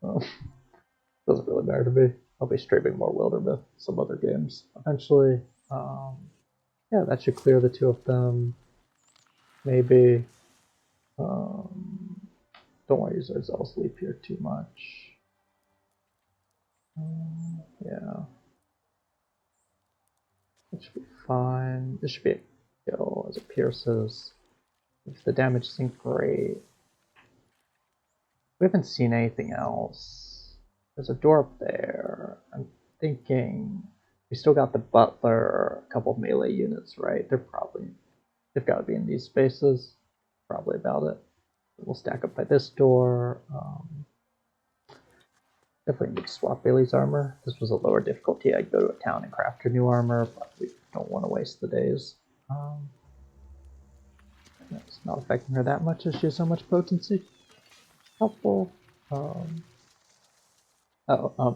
A: Doesn't really matter to me. I'll be streaming more Wildermyth, some other games eventually. Yeah, that should clear the two of them. Maybe. Don't want to use our Zealous Leap here too much. Yeah. That should be fine. This should be a kill as it pierces. If the damage isn't great. We haven't seen anything else. There's a door up there. I'm thinking we still got the butler, a couple of melee units, right? They've got to be in these spaces. Probably about it. We'll stack up by this door. Definitely need to swap Bailey's armor. This was a lower difficulty. I'd go to a town and craft her new armor, but we don't want to waste the days. It's not affecting her that much as she has so much potency. Helpful. Yeah.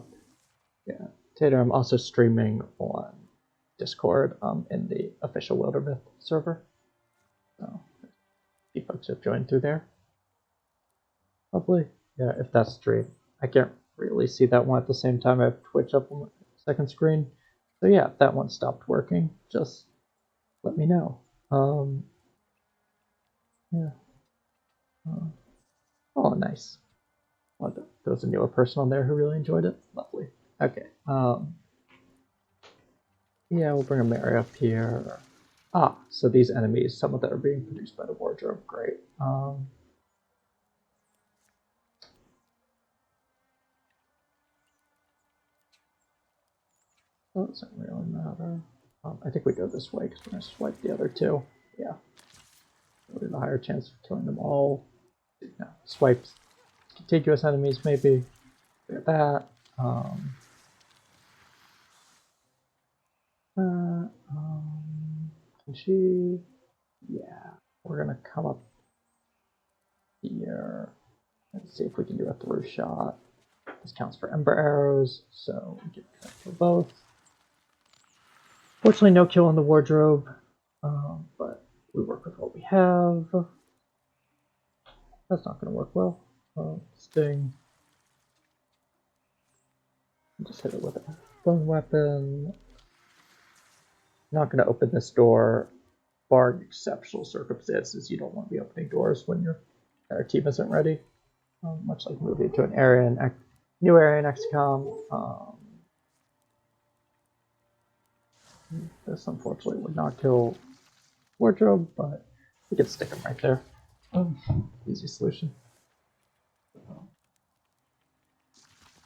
A: Tater, I'm also streaming on Discord in the official Wildermyth server. So, you folks have joined through there. Lovely. Yeah, if that's stream. I can't really see that one at the same time. I have Twitch up on the second screen. So yeah, if that one stopped working, just let me know. Yeah. Oh, nice. Well, there was a newer person on there who really enjoyed it. Lovely. Okay. Yeah, we'll bring a Mary up here. So these enemies, some of them are being produced by the wardrobe. Great. Doesn't really matter. I think we go this way because we're going to swipe the other two. Yeah. We have a higher chance of killing them all. No, swipes. Contiguous enemies, maybe. We have that. Can she? Yeah. We're going to come up here. Let's see if we can do a through shot. This counts for Ember Arrows, so we get that for both. Fortunately, no kill in the wardrobe, but we work with what we have. That's not going to work well. Sting. Just hit it with a bone weapon. Not going to open this door, barring exceptional circumstances. You don't want to be opening doors when your team isn't ready. Much like moving to an area in new area in XCOM. This unfortunately would not kill wardrobe, but we could stick them right there. Easy solution.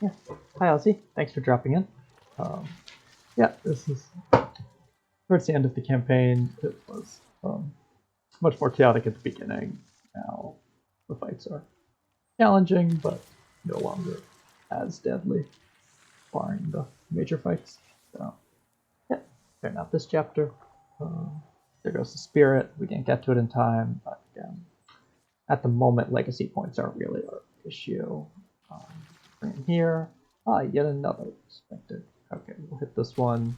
A: Yeah. Hi, Ozzy. Thanks for dropping in. Yeah, this is towards the end of the campaign. It was much more chaotic at the beginning. Now the fights are challenging, but no longer as deadly, barring the major fights. So, yeah, fair enough. This chapter. There goes the spirit. We didn't get to it in time, but at the moment, legacy points aren't really our issue. Bring in here. Yet another expected. Okay, we'll hit this one.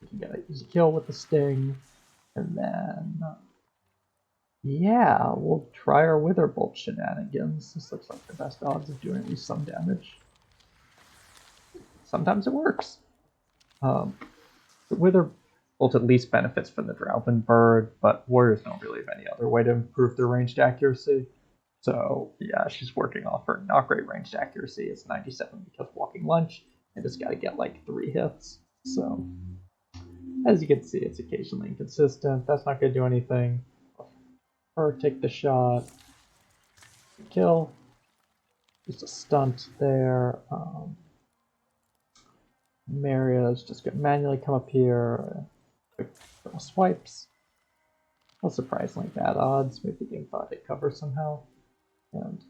A: We can get an easy kill with the sting, and then yeah, we'll try our Witherbolt shenanigans. This looks like the best odds of doing at least some damage. sometimes it works. Wither bolted least benefits from the Drowvin bird, but warriors don't really have any other way to improve their ranged accuracy. So yeah, she's working off her not great ranged accuracy. It's 97 because walking lunge, and it's got to get like 3 hits. So as you can see, it's occasionally inconsistent. That's not going to do anything. Or take the shot. Kill. Just a stunt there. Maria's just going to manually come up here. Quick swipes. Well, surprisingly bad odds. Maybe the game thought it'd cover somehow. And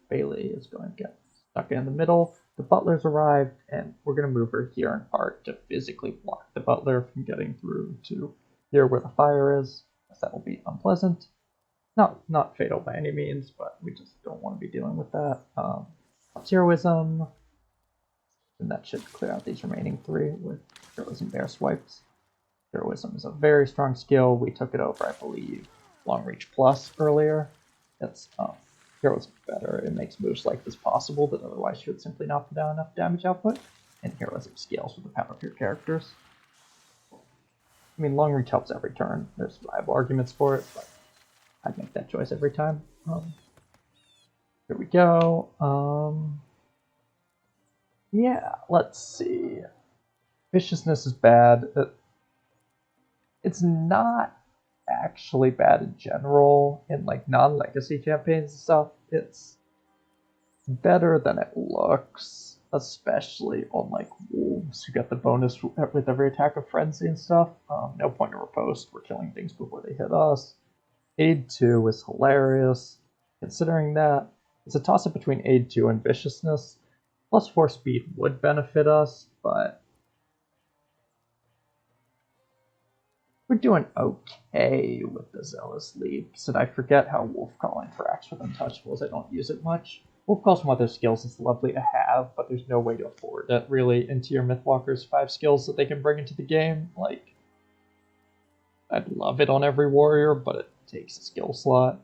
A: Bailey is going to get stuck in the middle. The butler's arrived, and we're going to move her here in part to physically block the butler from getting through to here where the fire is, as that will be unpleasant. Not fatal by any means, but we just don't want to be dealing with that. Heroism, and that should clear out these remaining 3 with Heroism Bear swipes. Heroism is a very strong skill. We took it over, I believe, Long Reach Plus earlier. It's Heroism better. It makes moves like this possible that otherwise you would simply not put down enough damage output, and Heroism scales with the power of your characters. I mean, Long Reach helps every turn. There's viable arguments for it, but I'd make that choice every time. Here we go. Yeah, let's see. Viciousness is bad. It's not actually bad in general in like non-legacy campaigns and stuff. It's better than it looks, especially on like wolves who get the bonus with every attack of frenzy and stuff. No point of riposte. We're killing things before they hit us. Aid 2 is hilarious. Considering that, it's a toss-up between Aid 2 and Viciousness. Plus 4 speed would benefit us, but we're doing okay with the Zealous Leaps, and I forget how Wolf Call interacts with Untouchables. I don't use it much. Wolf Call's one of those skills that's lovely to have, but there's no way to afford it really into your Mythwalker's 5 skills that they can bring into the game. Like, I'd love it on every warrior, but it takes a skill slot.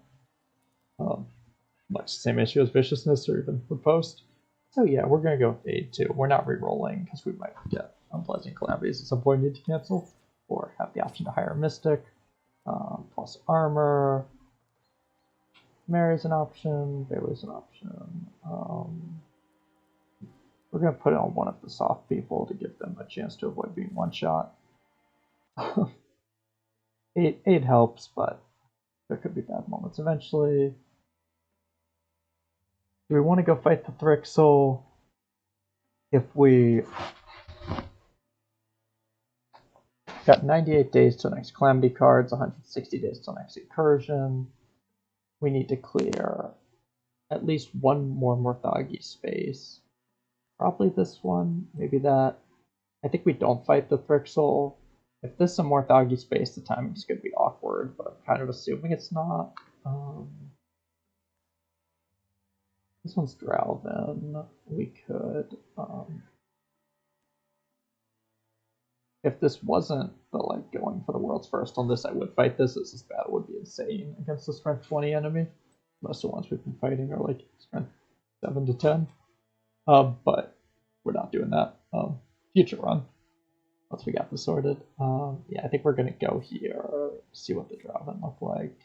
A: Much the same issue as Viciousness or even Riposte. So yeah, we're going to go with Aid 2. We're not re-rolling because we might get Unpleasant Calamities at some point need to cancel, or have the option to hire a Mystic. Plus armor. Mary's an option. Bailey's an option. We're going to put it on one of the soft people to give them a chance to avoid being one-shot. Aid helps, but there could be bad moments eventually. Do we want to go fight the Thrixel? If we got 98 days till next Calamity cards, 160 days till next Incursion, we need to clear at least one more Morthagi space. Probably this one, maybe that. I think we don't fight the Thrixel. If this is a Morthagi space, the timing is going to be awkward, but I'm kind of assuming it's not. This one's Drowvin. We could. If this wasn't the like going for the world's first on this, I would fight this. This battle would be insane against the strength 20 enemy. Most of the ones we've been fighting are like strength 7 to 10. But we're not doing that. Future run. Once we got this sorted. Yeah, I think we're gonna go here, see what the Drowvin look like.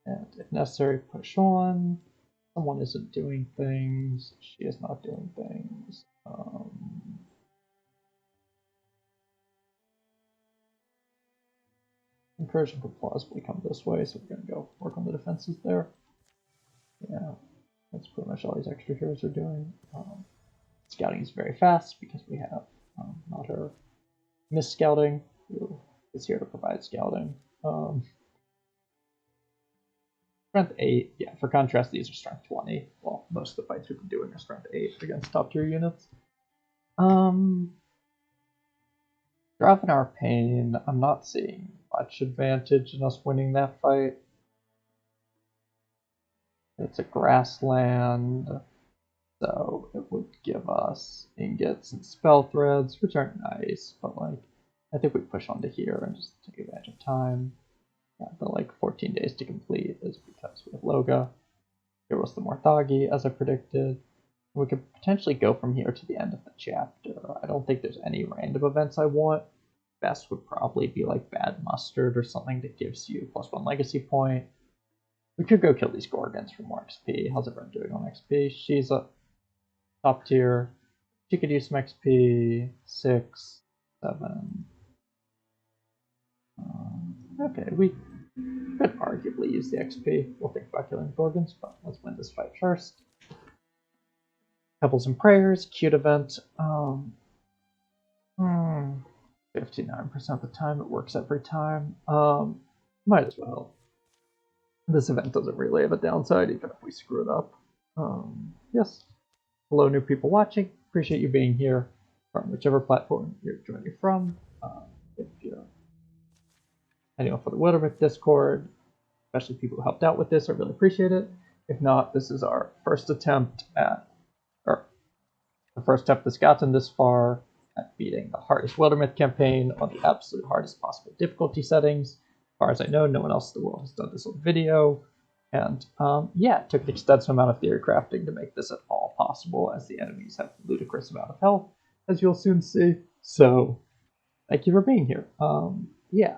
A: And if necessary, push on. Someone isn't doing things. She is not doing things. Incursion could plausibly come this way, so we're going to go work on the defenses there. Yeah, that's pretty much all these extra heroes are doing. Scouting is very fast because we have not her Miss Scouting, who is here to provide scouting. Strength 8, yeah, for contrast, these are strength 20. Well, most of the fights we've been doing are strength 8 against top tier units. Driving our pain, I'm not seeing much advantage in us winning that fight. It's a grassland, so it would give us ingots and spell threads, which aren't nice, but like, I think we push on to here and just take advantage of time. Yeah, the like 14 days to complete is because we have Loga. Here was the Morthagi, as I predicted. We could potentially go from here to the end of the chapter. I don't think there's any random events I want. Best would probably be like Bad Mustard or something that gives you +1 legacy point. We could go kill these Gorgons for more XP. How's everyone doing on XP? She's a top tier. She could use some XP. 6, 7. Okay, we could arguably use the XP. We'll think about killing Gorgons, but let's win this fight first. Pebbles and Prayers, cute event. 59% of the time, it works every time. Might as well. This event doesn't really have a downside, even if we screw it up. Yes. Hello, new people watching. Appreciate you being here from whichever platform you're joining from. If you're anyone for the Wildermyth Discord, especially people who helped out with this, I really appreciate it. If not, this is our first attempt at, or the first attempt that's gotten this far at beating the hardest Wildermyth campaign on the absolute hardest possible difficulty settings. As far as I know, no one else in the world has done this on video. And yeah, it took an extensive amount of theory crafting to make this at all possible, as the enemies have a ludicrous amount of health, as you'll soon see. So, thank you for being here. Yeah.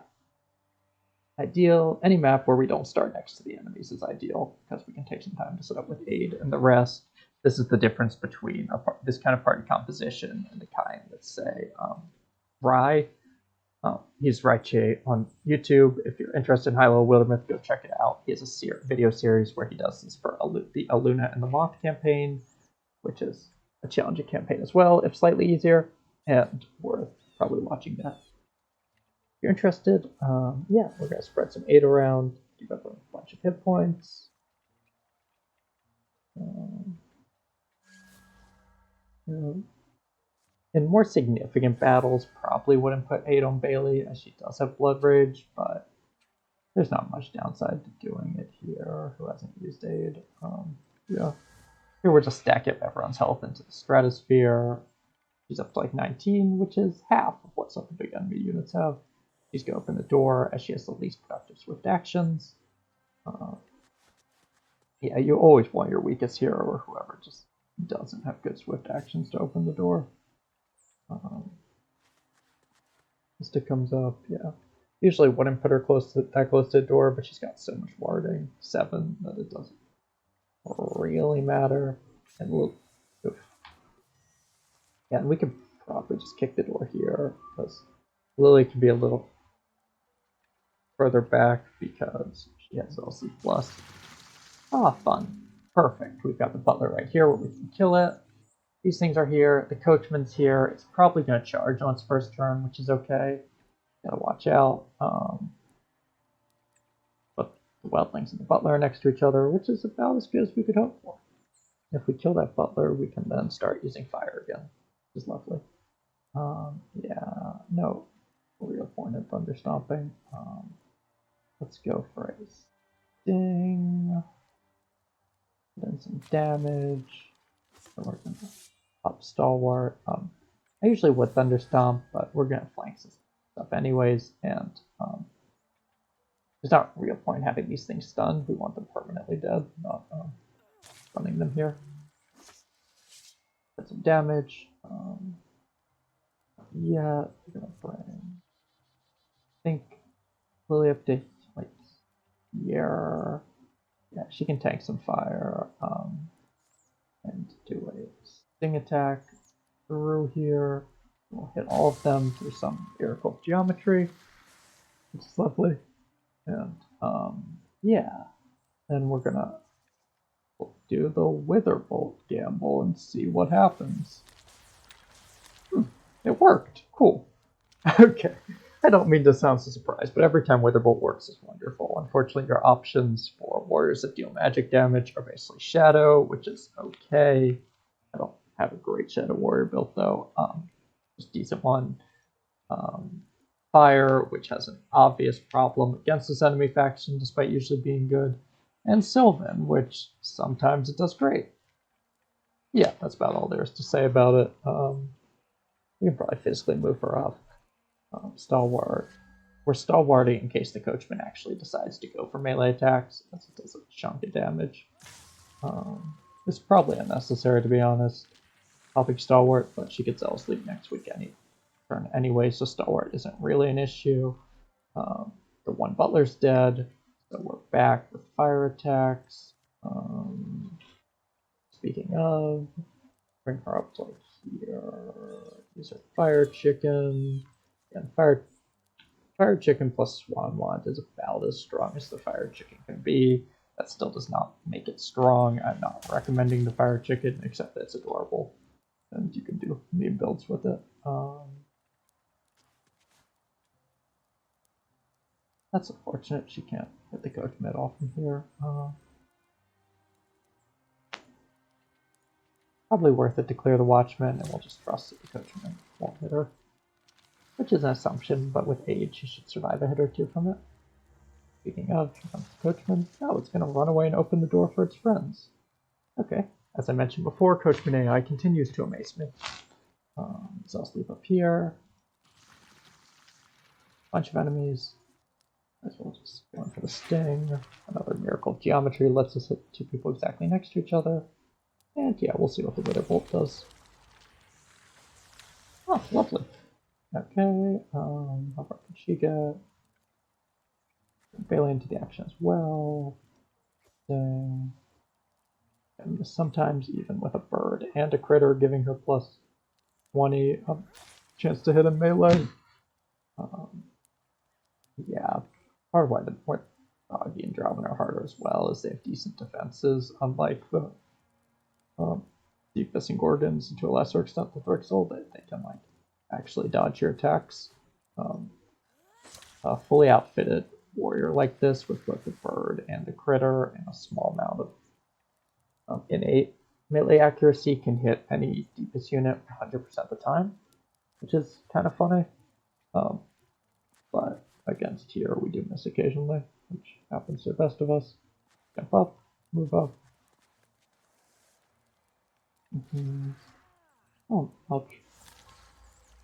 A: Ideal, any map where we don't start next to the enemies is ideal, because we can take some time to set up with aid and the rest. This is the difference between this kind of party composition and the kind that say Rye. He's Raiche on YouTube. If you're interested in high-level Wildermyth, go check it out. He has a video series where he does this for the Aluna and the Moth campaign, which is a challenging campaign as well, if slightly easier, and worth probably watching that. If you're interested, yeah, we're going to spread some aid around, give up a bunch of hit points. In more significant battles, probably wouldn't put aid on Bailey, as she does have Blood Rage, but there's not much downside to doing it here. Who hasn't used aid? Yeah. Here we're just stacking up everyone's health into the stratosphere. She's up to like 19, which is half of what some of the big enemy units have. She's going to open the door, as she has the least productive swift actions. Yeah, you always want your weakest hero or whoever just doesn't have good swift actions to open the door. Mystic comes up, yeah. Usually wouldn't put her that close to the door, but she's got so much warding, 7, that it doesn't really matter. And we'll, oof. Yeah, and we could probably just kick the door here, because Lily can be a little further back because she has LC+. Ah, fun. Perfect. We've got the butler right here where we can kill it. These things are here. The coachman's here. It's probably going to charge on its first turn, which is okay. Gotta watch out. But the wildlings and the butler are next to each other, which is about as good as we could hope for. If we kill that butler, we can then start using fire again, which is lovely. Yeah, no real point in thunderstomping. Let's go for a sting. Then some damage. So we're gonna up stalwart. I usually would thunderstomp, but we're gonna flank some stuff anyways, and there's not a real point in having these things stunned. We want them permanently dead, not running them here. Get some damage. Yeah, we're gonna bring. I think Lily update like here. Yeah, she can tank some fire. And do a sting attack through here. We'll hit all of them through some miracle geometry, which is lovely. And yeah, then we're gonna do the Witherbolt gamble and see what happens. It worked. Cool. Okay. I don't mean to sound so surprised, but every time Witherbolt works is wonderful. Unfortunately, your options for warriors that deal magic damage are basically Shadow, which is okay. I don't have a great Shadow Warrior build, though. Just decent one. Fire, which has an obvious problem against this enemy faction, despite usually being good. And Sylvan, which sometimes it does great. Yeah, that's about all there is to say about it. We can probably physically move her up. Stalwart. We're stalwarting in case the coachman actually decides to go for melee attacks, as it does a chunk of damage. It's probably unnecessary, to be honest. Popping Stalwart, but she gets Zealous Leap next week any turn anyway, so Stalwart isn't really an issue. The one Butler's dead, so we're back with fire attacks. Speaking of, bring her up to like here. These are Fire Chicken. And Fire Chicken plus Swan Wand is about as strong as the Fire Chicken can be. That still does not make it strong. I'm not recommending the Fire Chicken, except that it's adorable. And you can do meme builds with it. That's unfortunate. She can't hit the coach mid off from here. Probably worth it to clear the Watchman, and we'll just trust that the coachman won't hit her. Which is an assumption, but with age, she should survive a hit or two from it. Speaking of, here comes the coachman. Oh, it's going to run away and open the door for its friends. Okay, as I mentioned before, Coachman AI continues to amaze me. So I'll sleep up here. Bunch of enemies. As well just going for the sting. Another miracle of geometry lets us hit two people exactly next to each other. And yeah, we'll see what the Wither Bolt does. Oh, lovely. Okay, how far can she get? Bailey into the action as well. Sting. And sometimes even with a bird and a critter giving her plus 20 chance to hit in melee. Yeah, part of why the point Doggy and Draven are harder as well is they have decent defenses, unlike the Deep Fissing Gorgons, and to a lesser extent the Thrixel, that they can like actually dodge your attacks. A fully outfitted warrior like this with both the bird and the critter and a small amount of innate melee accuracy can hit any deepest unit 100% of the time, which is kind of funny. But against here we do miss occasionally, which happens to the best of us. Jump up, move up. Oh, ouch.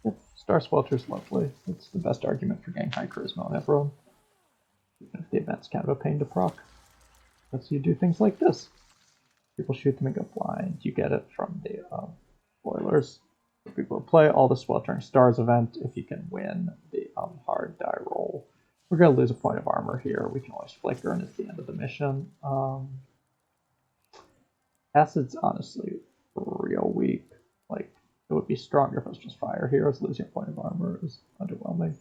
A: Yep, Star Swelter's lovely. It's the best argument for getting high charisma on everyone. Even if the event's kind of a pain to proc. Lets you do things like this. People shoot them and go blind. You get it from the spoilers. For people who play all the Sweltering Stars event, if you can win the hard die roll. We're going to lose a point of armor here. We can always flicker, and it's the end of the mission. Acid's honestly real weak. Like, it would be stronger if it was just fire heroes. Losing a point of armor is underwhelming.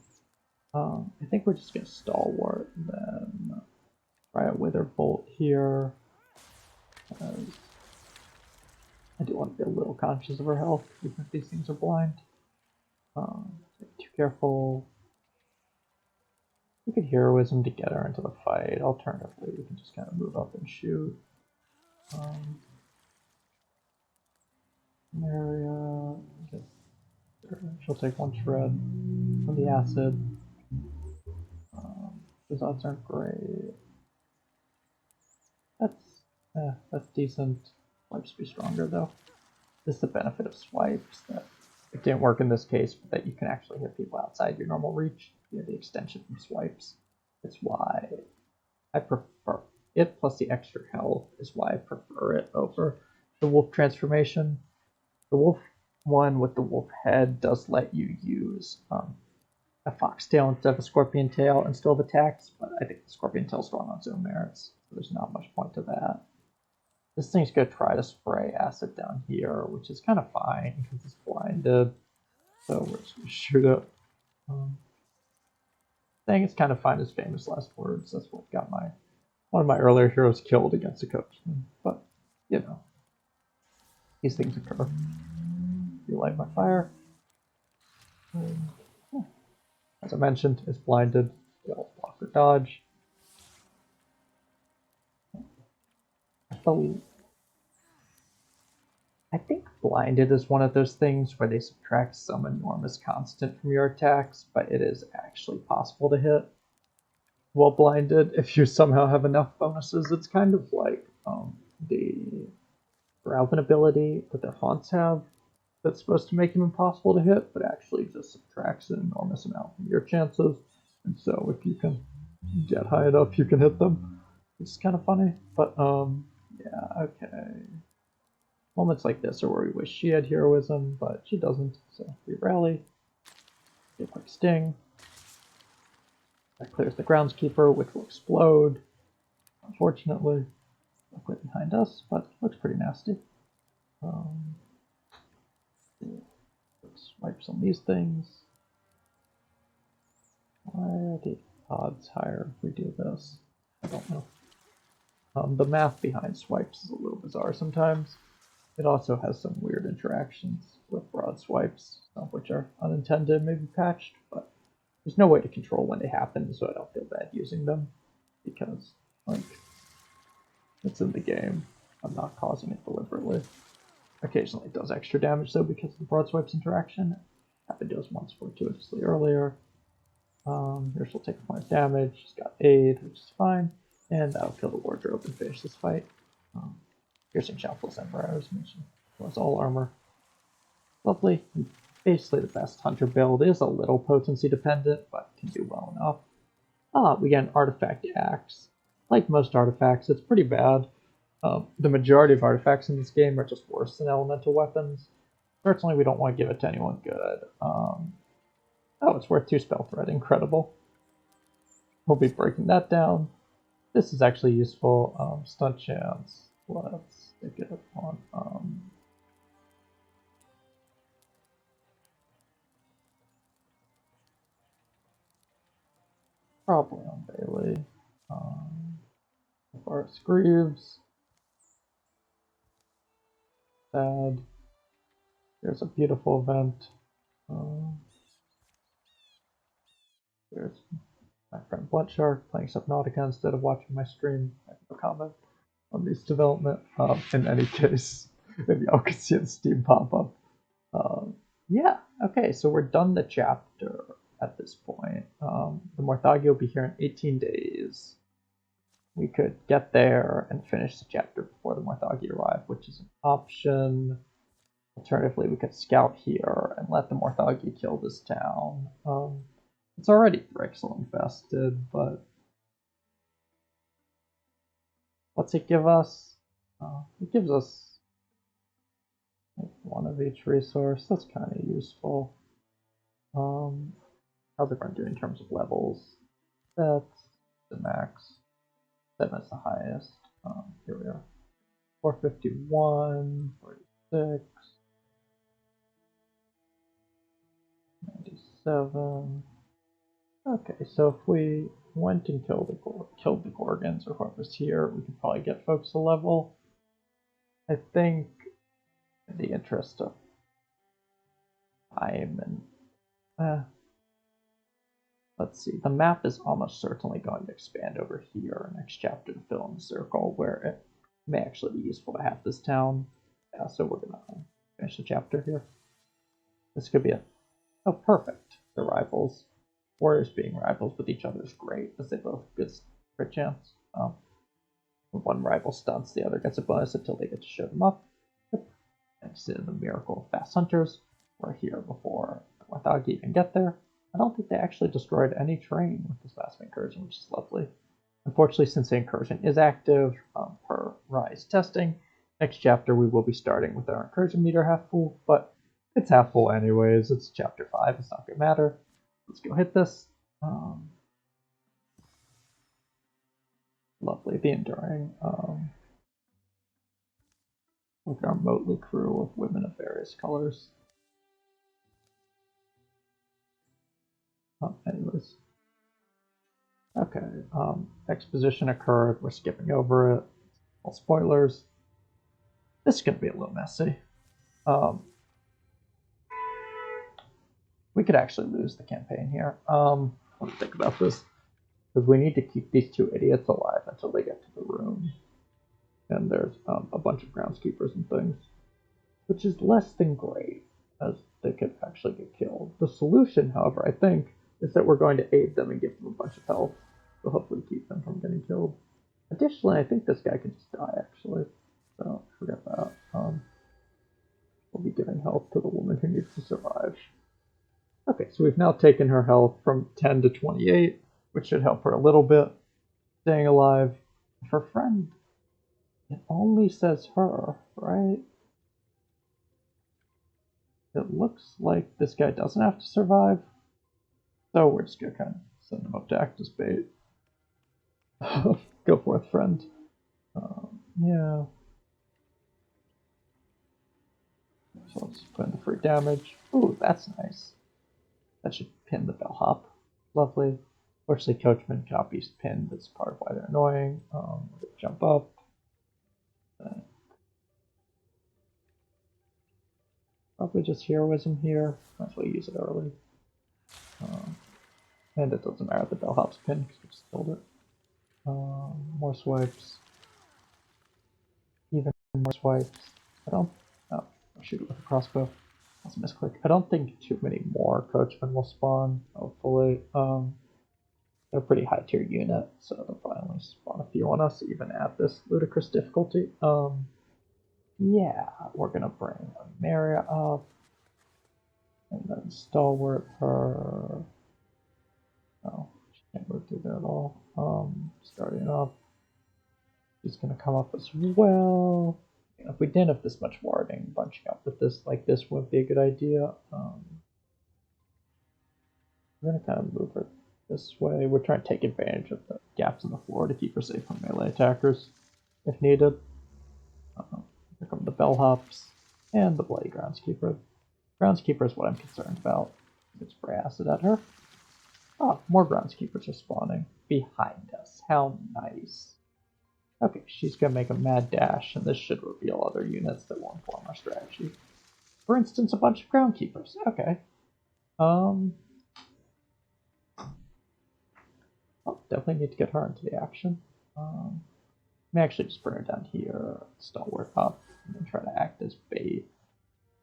A: I think we're just going to Stalwart and then try a Wither Bolt here. I do want to be a little conscious of her health, even if these things are blind. Too careful. We could Heroism to get her into the fight. Alternatively, we can just kind of move up and shoot. Maria, she'll take one shred from the acid. Those odds aren't great. That's decent. Swipes be stronger though. This is the benefit of swipes, that it didn't work in this case, but that you can actually hit people outside your normal reach via the extension from swipes. It's why I prefer it, plus the extra health is why I prefer it over the wolf transformation. The wolf one with the wolf head does let you use a foxtail instead of a scorpion tail and still have attacks, but I think the scorpion tail is strong on its own merits, so there's not much point to that. This thing's going to try to spray acid down here, which is kind of fine because it's blinded, so we're just going to shoot it. Saying it's kind of fine is famous last words. That's what got one of my earlier heroes killed against a coachman, but you know, these things occur. You light my fire. As I mentioned, it's blinded. They'll block or dodge. I think blinded is one of those things where they subtract some enormous constant from your attacks, but it is actually possible to hit while blinded if you somehow have enough bonuses. It's kind of like the Draven ability that their haunts have that's supposed to make them impossible to hit, but actually just subtracts an enormous amount from your chances. And so if you can get high enough, you can hit them. It's kind of funny, but yeah, okay. Moments like this are where we wish she had heroism, but she doesn't, so we rally. Get a quick sting. That clears the groundskeeper, which will explode. Unfortunately, quick behind us, but looks pretty nasty. Swipes on these things. Why are the odds higher if we do this? I don't know. The math behind swipes is a little bizarre sometimes. It also has some weird interactions with broad swipes, some of which are unintended, maybe patched, but there's no way to control when they happen, so I don't feel bad using them, because, like, it's in the game. I'm not causing it deliberately. Occasionally it does extra damage, though, because of the broad swipes interaction. It happened to us once fortuitously earlier. Here she'll take a point of damage. She's got aid, which is fine, and that'll kill the wardrobe and finish this fight. Piercing shot plus Ember Arrows, plus all armor. Lovely. Basically the best hunter build. Is a little potency dependent, but can do well enough. We get an artifact axe. Like most artifacts, it's pretty bad. The majority of artifacts in this game are just worse than elemental weapons. Certainly we don't want to give it to anyone good. Oh, it's worth 2 spell thread. Incredible. We'll be breaking that down. This is actually useful. Stunt chance. Let's stick it on. Probably on Bailey. Forest Greaves. Sad. There's a beautiful event. There's my friend Bloodshark playing Subnautica instead of watching my stream. I have no comment on this development. In any case, maybe y'all could see the Steam pop up. Yeah, okay, so we're done the chapter at this point. The Morthagi will be here in 18 days. We could get there and finish the chapter before the Morthagi arrive, which is an option. Alternatively, we could scout here and let the Morthagi kill this town. It's already Brixel infested, but what's it give us? It gives us like 1 of each resource. That's kind of useful. How's everyone doing in terms of levels? That's the max. 7 is the highest. Here we are. 451, 46, 97. Okay, so if we went and killed the Gorgons or whoever's here, we could probably get folks a level. I think in the interest of time and let's see, the map is almost certainly going to expand over here next chapter to fill in the circle where it may actually be useful to have this town. Yeah, so we're gonna finish the chapter here. This could be oh perfect. The rivals. Warriors being rivals with each other is great, as they both have good crit chance. When one rival stunts, the other gets a bonus until they get to show them up. Thanks to the miracle of fast hunters, we're here before the Morthagi even get there. I don't think they actually destroyed any terrain with this last incursion, which is lovely. Unfortunately, since the incursion is active, per Rise testing, next chapter we will be starting with our incursion meter half full, but it's half full anyways. It's chapter 5, it's not going to matter. Let's go hit this. Lovely, the Enduring. With our motley crew of women of various colors. Anyways. Okay, exposition occurred. We're skipping over it. All spoilers. This is going to be a little messy. We could actually lose the campaign here. Let me think about this. Because we need to keep these 2 idiots alive until they get to the room. And there's a bunch of groundskeepers and things. Which is less than great, as they could actually get killed. The solution, however, I think, is that we're going to aid them and give them a bunch of health. So hopefully keep them from getting killed. Additionally, I think this guy can just die, actually. So, forget that. We'll be giving health to the woman who needs to survive. Okay, so we've now taken her health from 10 to 28, which should help her a little bit. Staying alive. Her friend, it only says her, right? It looks like this guy doesn't have to survive, so we're just gonna kind of send him up to act as bait. Go forth, friend. Yeah. So let's put in the free damage. Ooh, that's nice. That should pin the bellhop. Lovely. Fortunately, Coachman cannot be pinned. That's part of why they're annoying. Jump up. Probably just heroism here. Might as well use it early. And it doesn't matter the bellhop's pinned because we just killed it. More swipes. Even more swipes. I don't. Oh, I'll shoot it with a crossbow. That's a misclick. I don't think too many more coachmen will spawn. Hopefully, they're a pretty high tier unit, so they'll probably only spawn a few on us, even at this ludicrous difficulty. Yeah, we're gonna bring Maria up, and then stalwart her. No, she can't move through there at all. Starting up. She's gonna come up as well. If we didn't have this much warding, bunching up with this like this would be a good idea. We're gonna kind of move her this way. We're trying to take advantage of the gaps in the floor to keep her safe from melee attackers if needed. Here come the bellhops and the bloody groundskeeper. Groundskeeper is what I'm concerned about. Let's spray acid at her. Oh, more groundskeepers are spawning behind us. How nice. Okay, she's gonna make a mad dash, and this should reveal other units that will inform our strategy. For instance, a bunch of groundkeepers. Okay. Oh, definitely need to get her into the action. May actually just bring her down here, stalwart up, and then try to act as bait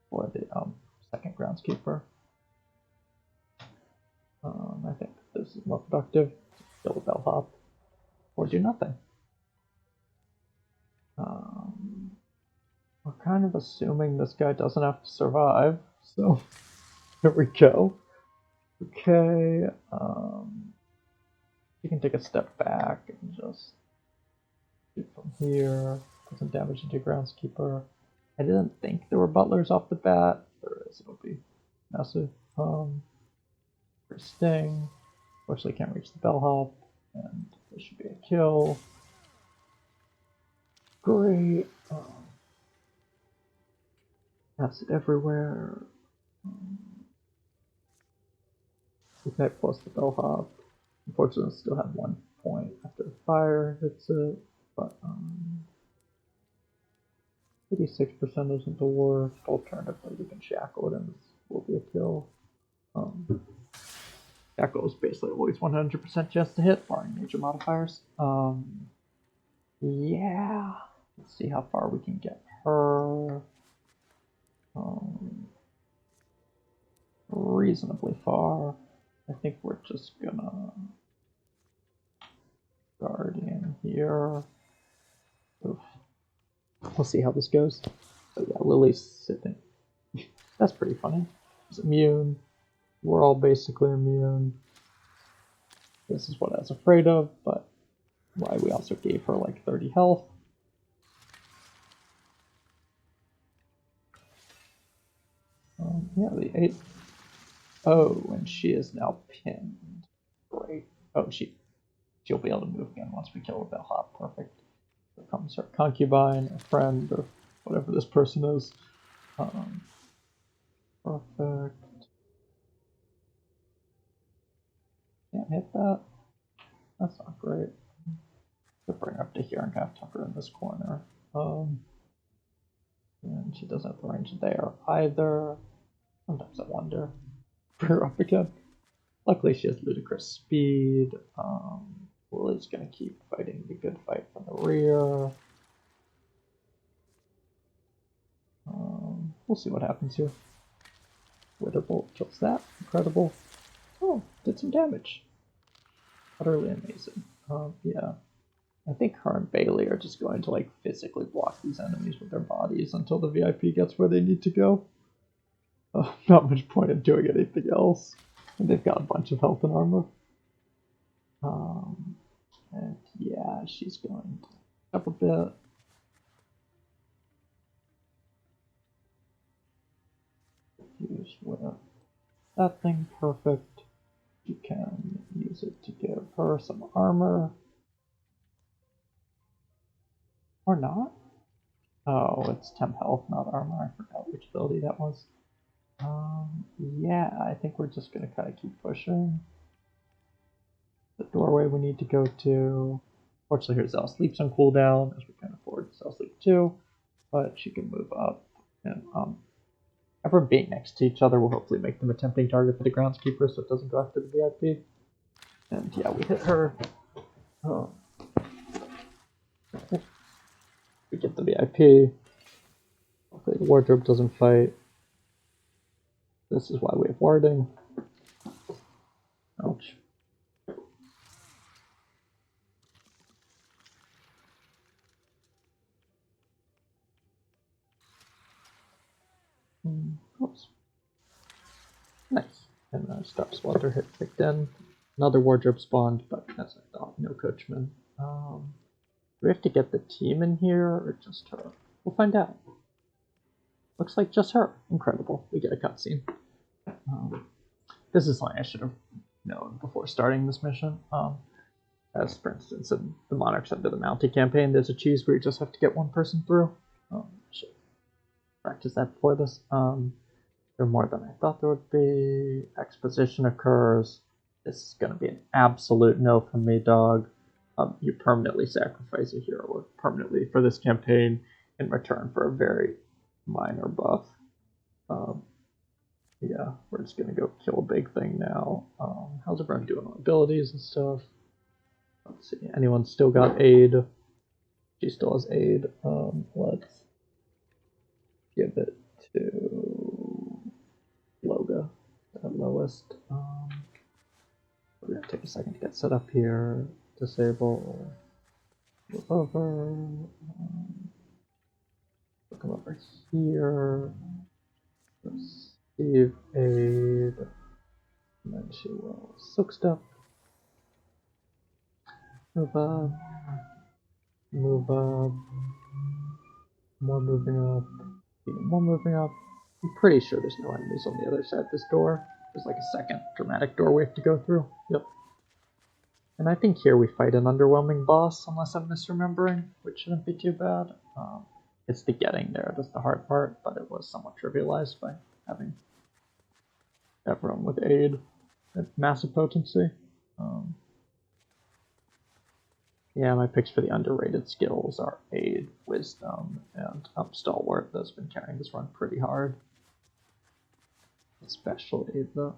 A: for the second groundskeeper. I think this is more productive. Kill the bellhop, or do nothing. We're kind of assuming this guy doesn't have to survive, so here we go. Okay, you can take a step back and just shoot from here. Put some damage into groundskeeper. I didn't think there were butlers off the bat. There is. It'll be massive. For sting. Fortunately, can't reach the bellhop, and this should be a kill. Great. Acid everywhere. Ignite plus the bellhop. Unfortunately, still have 1 point after the fire hits it, but 86% isn't the worst. Alternatively, we can shackle it, and this will be a kill. Shackle is basically always 100% chance to hit, barring major modifiers. Yeah. Let's see how far we can get her. Reasonably far. I think we're just gonna guardian here. Oof. We'll see how this goes. But yeah, Lily's sitting. That's pretty funny. She's immune. We're all basically immune. This is what I was afraid of, but why we also gave her like 30 health. Yeah, the 8. Oh, and she is now pinned. Great. Oh, she'll be able to move again once we kill the bellhop. Perfect. Here comes her concubine, or friend, or whatever this person is. Perfect. Can't hit that. That's not great. Could bring her up to here and kind of tuck her in this corner. And she doesn't have the range there either. Sometimes I wonder. Bring her up again. Luckily, she has ludicrous speed. Lily's gonna keep fighting the good fight from the rear. We'll see what happens here. Witherbolt kills that. Incredible. Oh, did some damage. Utterly amazing. Yeah. I think her and Bailey are just going to like physically block these enemies with their bodies until the VIP gets where they need to go. Not much point in doing anything else. And they've got a bunch of health and armor. And yeah, she's going to up a bit. fuse with that thing. Perfect. You can use it to give her some armor. Or not? Oh, it's temp health, not armor. I forgot which ability that was. Yeah, I think we're just gonna kind of keep pushing. The doorway we need to go to. Fortunately, her Zell Sleep's on cooldown, as we can afford Zell Sleep 2, but she can move up. And everyone being next to each other will hopefully make them a tempting target for the groundskeeper, so it doesn't go after the VIP. And yeah, we hit her. We get the VIP. Hopefully the wardrobe doesn't fight. This is why we have warding. Ouch. Oops. Nice. And Star Swelter hit kicked in. Another wardrobe spawned, but as I thought, no coachman. Do we have to get the team in here or just her? We'll find out. Looks like just her. Incredible. We get a cutscene. This is something I should have known before starting this mission. As for instance, in the Monarchs Under the Mountain campaign, there's a cheese where you just have to get one person through. Should practice that before this. There are more than I thought there would be. Exposition occurs. This is going to be an absolute no from me, dog. You permanently sacrifice a hero permanently for this campaign in return for a very minor buff. Yeah, we're just going to go kill a big thing now. How's everyone doing on abilities and stuff? Let's see. Anyone still got aid? She still has aid. Let's give it to Loga at lowest. We're going to take a second to get set up here. Disable. Move over. Come over here. Receive aid. And then she will silk step. Move up. Move up. More moving up. Even more moving up. I'm pretty sure there's no enemies on the other side of this door. There's like a second dramatic door we have to go through. Yep. And I think here we fight an underwhelming boss, unless I'm misremembering, which shouldn't be too bad. It's the getting there that's the hard part, but it was somewhat trivialized by having everyone with aid at massive potency. Yeah, my picks for the underrated skills are aid, wisdom, and stalwart. Those have been carrying this run pretty hard. Especially the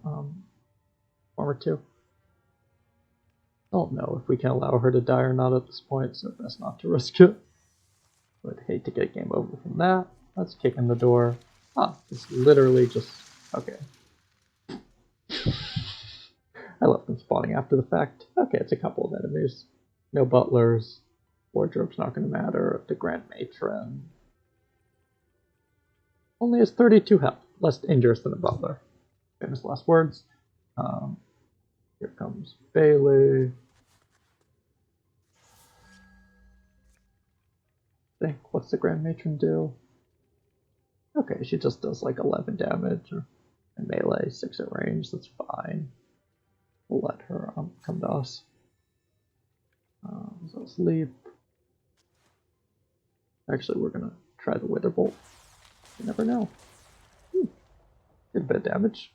A: former two. Don't know if we can allow her to die or not at this point, so best not to risk it. Would hate to get a game over from that. Let's kick in the door. It's literally just... okay. I left them spawning after the fact. Okay, it's a couple of enemies. No butlers. Wardrobe's not going to matter. The Grand Matron only has 32 health. Less dangerous than a butler. Famous last words. Here comes Bailey. What's the Grand Matron do? Okay, she just does like 11 damage or melee, 6 at range. That's fine. We'll let her come to us. So sleep. Actually, we're gonna try the Wither Bolt. You never know. Did a bit of damage.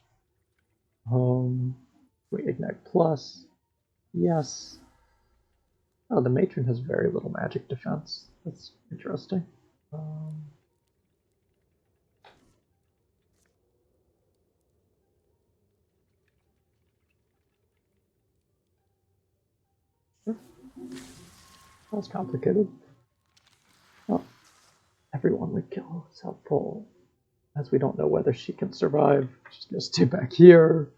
A: We ignite plus. Yes. Oh, the Matron has very little magic defense. That's interesting. That's complicated. Oh, everyone we kill is helpful, as we don't know whether she can survive. She's gonna stay back here.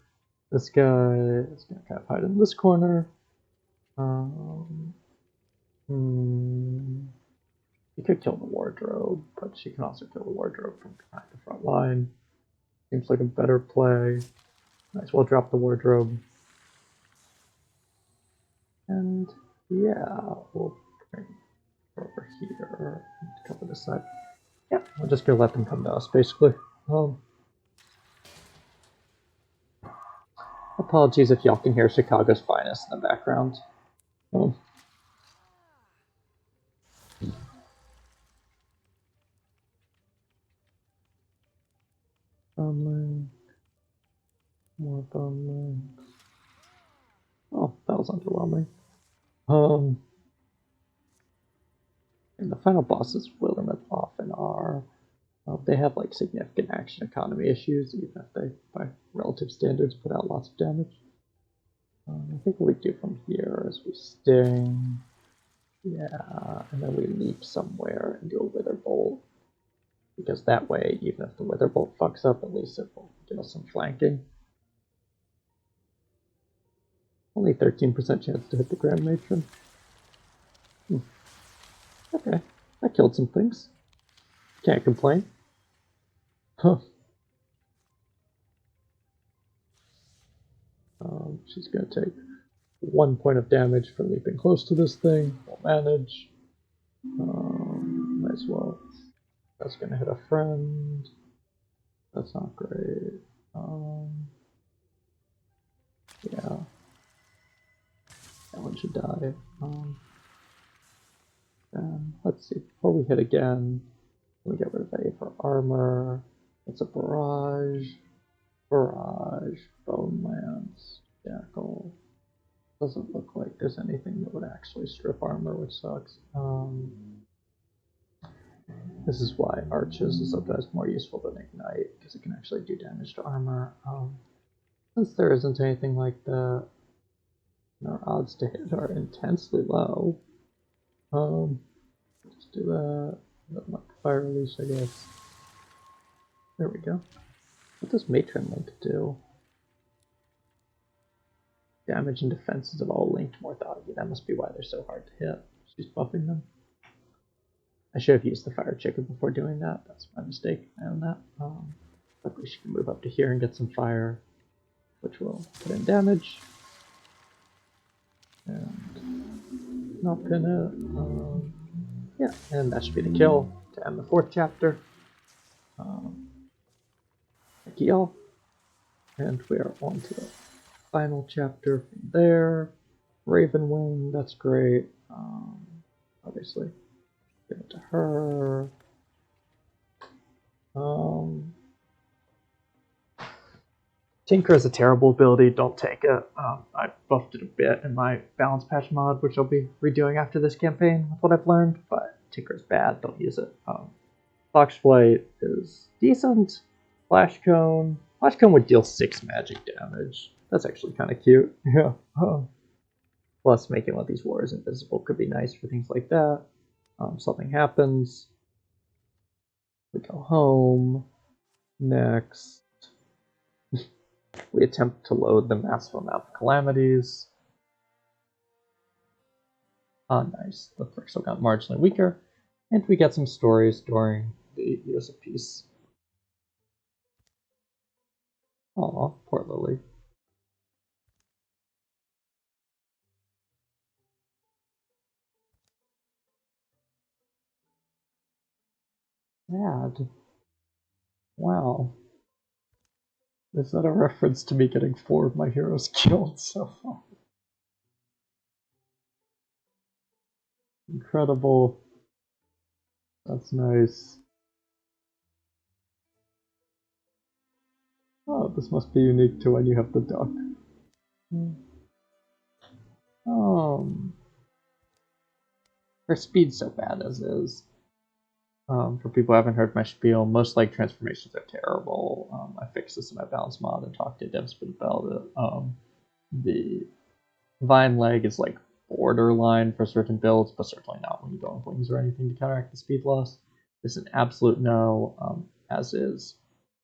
A: This guy is gonna kind of hide in this corner. You could kill the wardrobe, but she can also kill the wardrobe from behind the front line. Seems like a better play. Might as well drop the wardrobe. And yeah, we'll bring her over here and cover this side. Yeah, we're just gonna let them come to us, basically. Apologies if y'all can hear Chicago's Finest in the background. Oh. Bone more bone. Oh, that was underwhelming. And the final bosses, Wildermyth, often are. They have like significant action economy issues, even if they, by relative standards, put out lots of damage. I think what we do from here is we sting, yeah, and then we leap somewhere and do a wither bolt. Because that way, even if the wither bolt fucks up, at least it will give us some flanking. Only 13% chance to hit the Grand Matron. Okay, I killed some things. Can't complain. Huh. She's gonna take 1 point of damage from leaping close to this thing. We'll manage. Might as well. That's gonna hit a friend. That's not great. Yeah. That one should die. And let's see. Before we hit again, we get rid of A for armor. It's a barrage. Barrage. Bone lance. Jackal. Doesn't look like there's anything that would actually strip armor, which sucks. This is why Arches is sometimes more useful than Ignite, because it can actually do damage to armor. Since there isn't anything like that, our odds to hit are intensely low. Let's do that. Like fire release, I guess. There we go. What does Matron Link do? Damage and defenses have all linked more thoughtfully. That must be why they're so hard to hit. She's buffing them. I should have used the fire chicken before doing that. That's my mistake. I own that. Luckily she can move up to here and get some fire, which will put in damage. And not pin it. Yeah, and that should be the kill to end the 4th chapter. Thank you all. And we are on to the final chapter from there. Ravenwing, that's great. Obviously, give it to her. Tinker is a terrible ability, don't take it. I buffed it a bit in my balance patch mod, which I'll be redoing after this campaign with what I've learned, but Tinker is bad, don't use it. Foxflight is decent. Flash Cone would deal 6 magic damage. That's actually kind of cute. Yeah. Plus, making one of these warriors invisible could be nice for things like that. Something happens. We go home. Next. We attempt to load the massive amount of calamities. Nice. The Thrixel got marginally weaker. And we get some stories during the Years of Peace. Aw, poor Lily. Sad. Wow. Is that a reference to me getting 4 of my heroes killed so far? Incredible. That's nice. Oh, this must be unique to when you have the duck. Her speed's so bad as is. For people who haven't heard my spiel, most leg transformations are terrible. I fixed this in my balance mod and talked to Devspin about it. The Vine leg is like borderline for certain builds, but certainly not when you go in wings or anything to counteract the speed loss. This is an absolute no, as is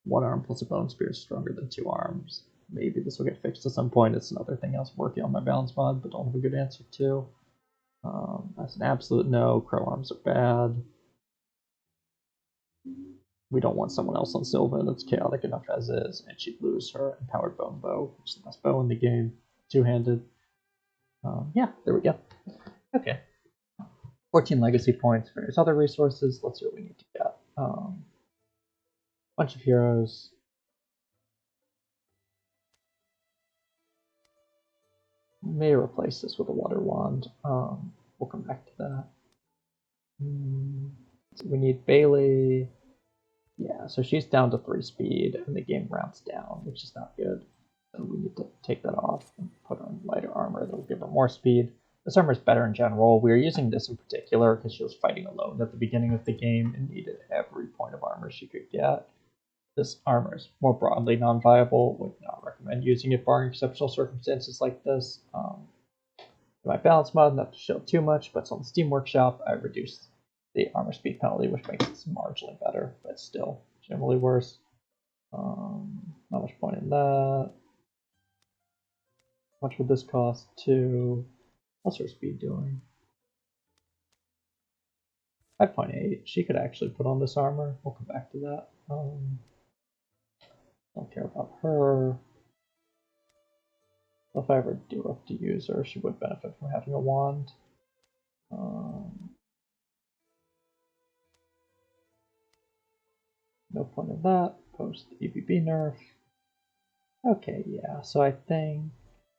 A: 1 arm plus a bone spear is stronger than 2 arms. Maybe this will get fixed at some point. It's another thing I was working on my balance mod, but don't have a good answer to. That's an absolute no. Crow arms are bad. We don't want someone else on Sylvan that's chaotic enough as is, and she'd lose her empowered bone bow, which is the best bow in the game, 2-handed. Yeah, there we go. Okay. 14 legacy points, various other resources. Let's see what we need to get. Bunch of heroes. May replace this with a water wand. We'll come back to that. So we need Bailey. Yeah, so she's down to 3 speed, and the game rounds down, which is not good. So we need to take that off and put on lighter armor that will give her more speed. This armor is better in general. We were using this in particular because she was fighting alone at the beginning of the game and needed every point of armor she could get. This armor is more broadly non-viable. Would not recommend using it barring exceptional circumstances like this. My balance mod, not to show too much, but it's on the Steam Workshop. I reduced the armor speed penalty, which makes it marginally better, but still generally worse. Not much point in that. How much would this cost to? What's her speed doing? 5.8. She could actually put on this armor. We'll come back to that. Don't care about her. If I ever do have to use her, she would benefit from having a wand. No point in that. Post EBB nerf. Okay, yeah, so I think,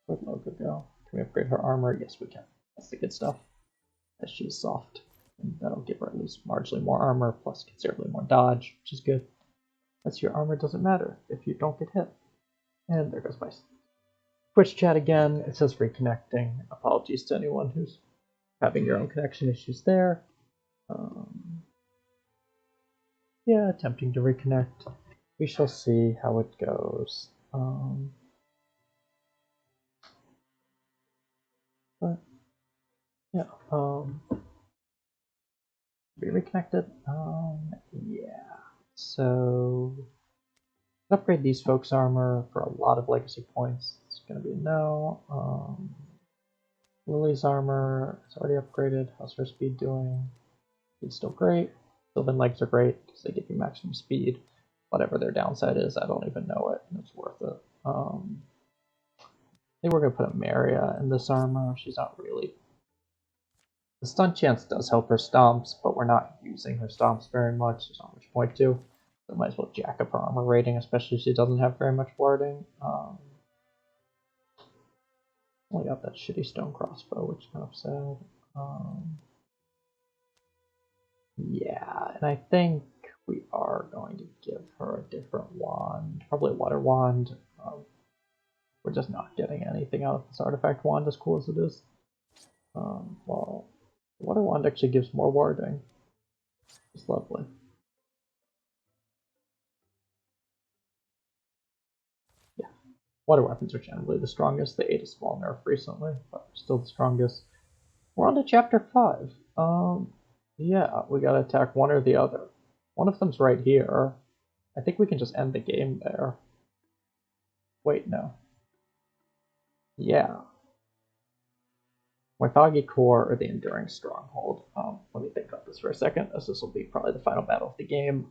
A: where'd Loga go? Can we upgrade her armor? Yes, we can. That's the good stuff. As she's soft. And that'll give her at least marginally more armor, plus considerably more dodge, which is good. That's your armor doesn't matter if you don't get hit. And there goes my Twitch chat again. It says reconnecting. Apologies to anyone who's having your own connection issues there. Yeah, attempting to reconnect. We shall see how it goes. But yeah, be reconnected. Yeah. So upgrade these folks' armor for a lot of legacy points. It's gonna be a no. Lily's armor is already upgraded. How's her speed doing? It's still great. Sylvan legs are great because they give you maximum speed. Whatever their downside is, I don't even know it, and it's worth it. I think we're gonna put a Maria in this armor. She's not really. The stun chance does help her stomps, but we're not using her stomps very much. There's not much point to. So might as well jack up her armor rating, especially if she doesn't have very much warding. Only got that shitty stone crossbow, which is kind of sad. Yeah, and I think we are going to give her a different wand, probably a water wand. We're just not getting anything out of this artifact wand, as cool as it is. Well, the water wand actually gives more warding. It's lovely. Yeah, water weapons are generally the strongest. They ate a small nerf recently, but still the strongest. We're on to chapter 5. Yeah, we gotta attack one or the other. One of them's right here. I think we can just end the game there. Wait, no. Yeah. Morthagi Core or the Enduring Stronghold. Let me think about this for a second, as this will be probably the final battle of the game.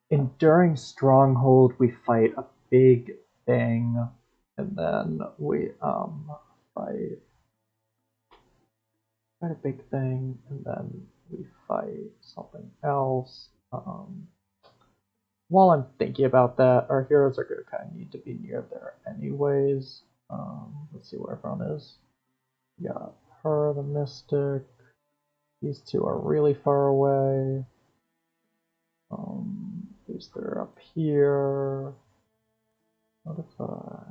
A: Enduring Stronghold, we fight a big thing, and then we fight a big thing, and then we fight something else. While I'm thinking about that, our heroes are going to kind of need to be near there anyways. Let's see where everyone is. We got her, the Mystic. These two are really far away. These three are up here. What if oh,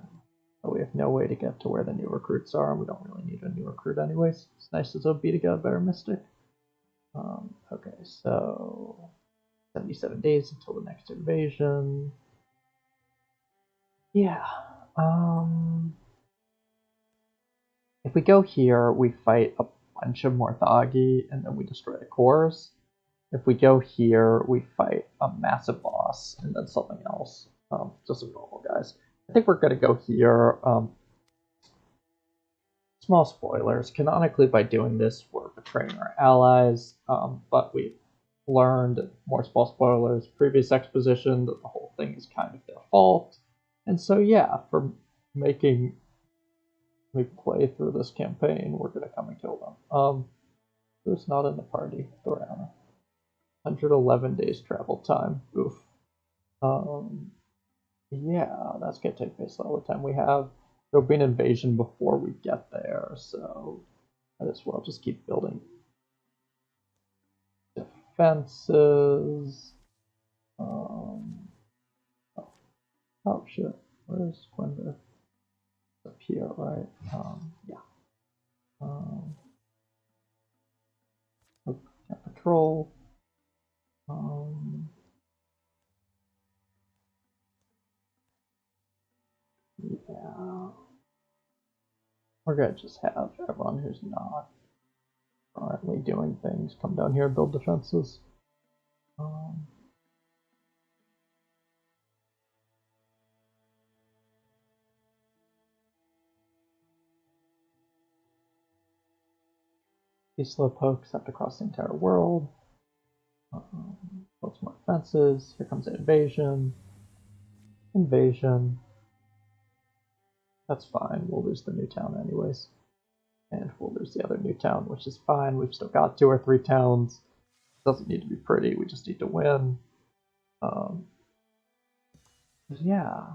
A: we have no way to get to where the new recruits are, and we don't really need a new recruit anyways. It's nice as OB to get a better Mystic. Okay, so 77 days until the next invasion. Yeah. If we go here, we fight a bunch of Morthagi, and then we destroy the cores. If we go here, we fight a massive boss, and then something else. Just some normal guys. I think we're gonna go here. Small spoilers. Canonically, by doing this, we're betraying our allies, but we've learned, more small spoilers, previous exposition, that the whole thing is kind of their fault. And so, yeah, for making me play through this campaign, we're going to come and kill them. Who's not in the party? Thorana. 111 days travel time. Oof. Yeah, that's going to take basically all the time we have. there'll be an invasion before we get there, so might as well just keep building defenses. Oh shit, where's Gwenda? Up here, right? Yeah. Patrol. Yeah. We're gonna just have everyone who's not currently doing things come down here and build defenses. These slowpokes have to cross the entire world. Build some more fences. Here comes an invasion. Invasion. That's fine. We'll lose the new town anyways. And we'll lose the other new town, which is fine. We've still got 2 or 3 towns. It doesn't need to be pretty. We just need to win. Yeah.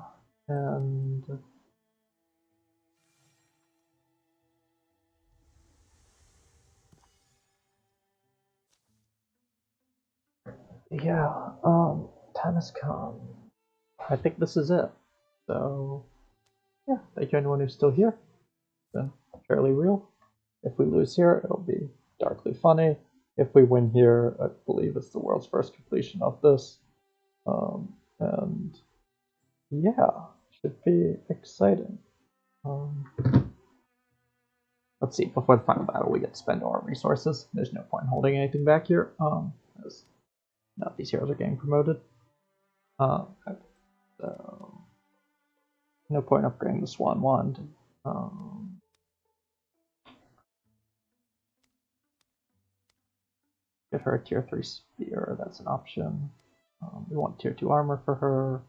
A: And yeah, time has come. I think this is it. So, yeah, thank you anyone who's still here. It's been fairly real. If we lose here, it'll be darkly funny. If we win here, I believe it's the world's first completion of this. And yeah, should be exciting. Let's see, before the final battle, we get to spend all our resources. There's no point in holding anything back here, as now these heroes are getting promoted. So no point upgrading the Swan Wand. Get her a tier 3 spear, that's an option. We want tier 2 armor for her.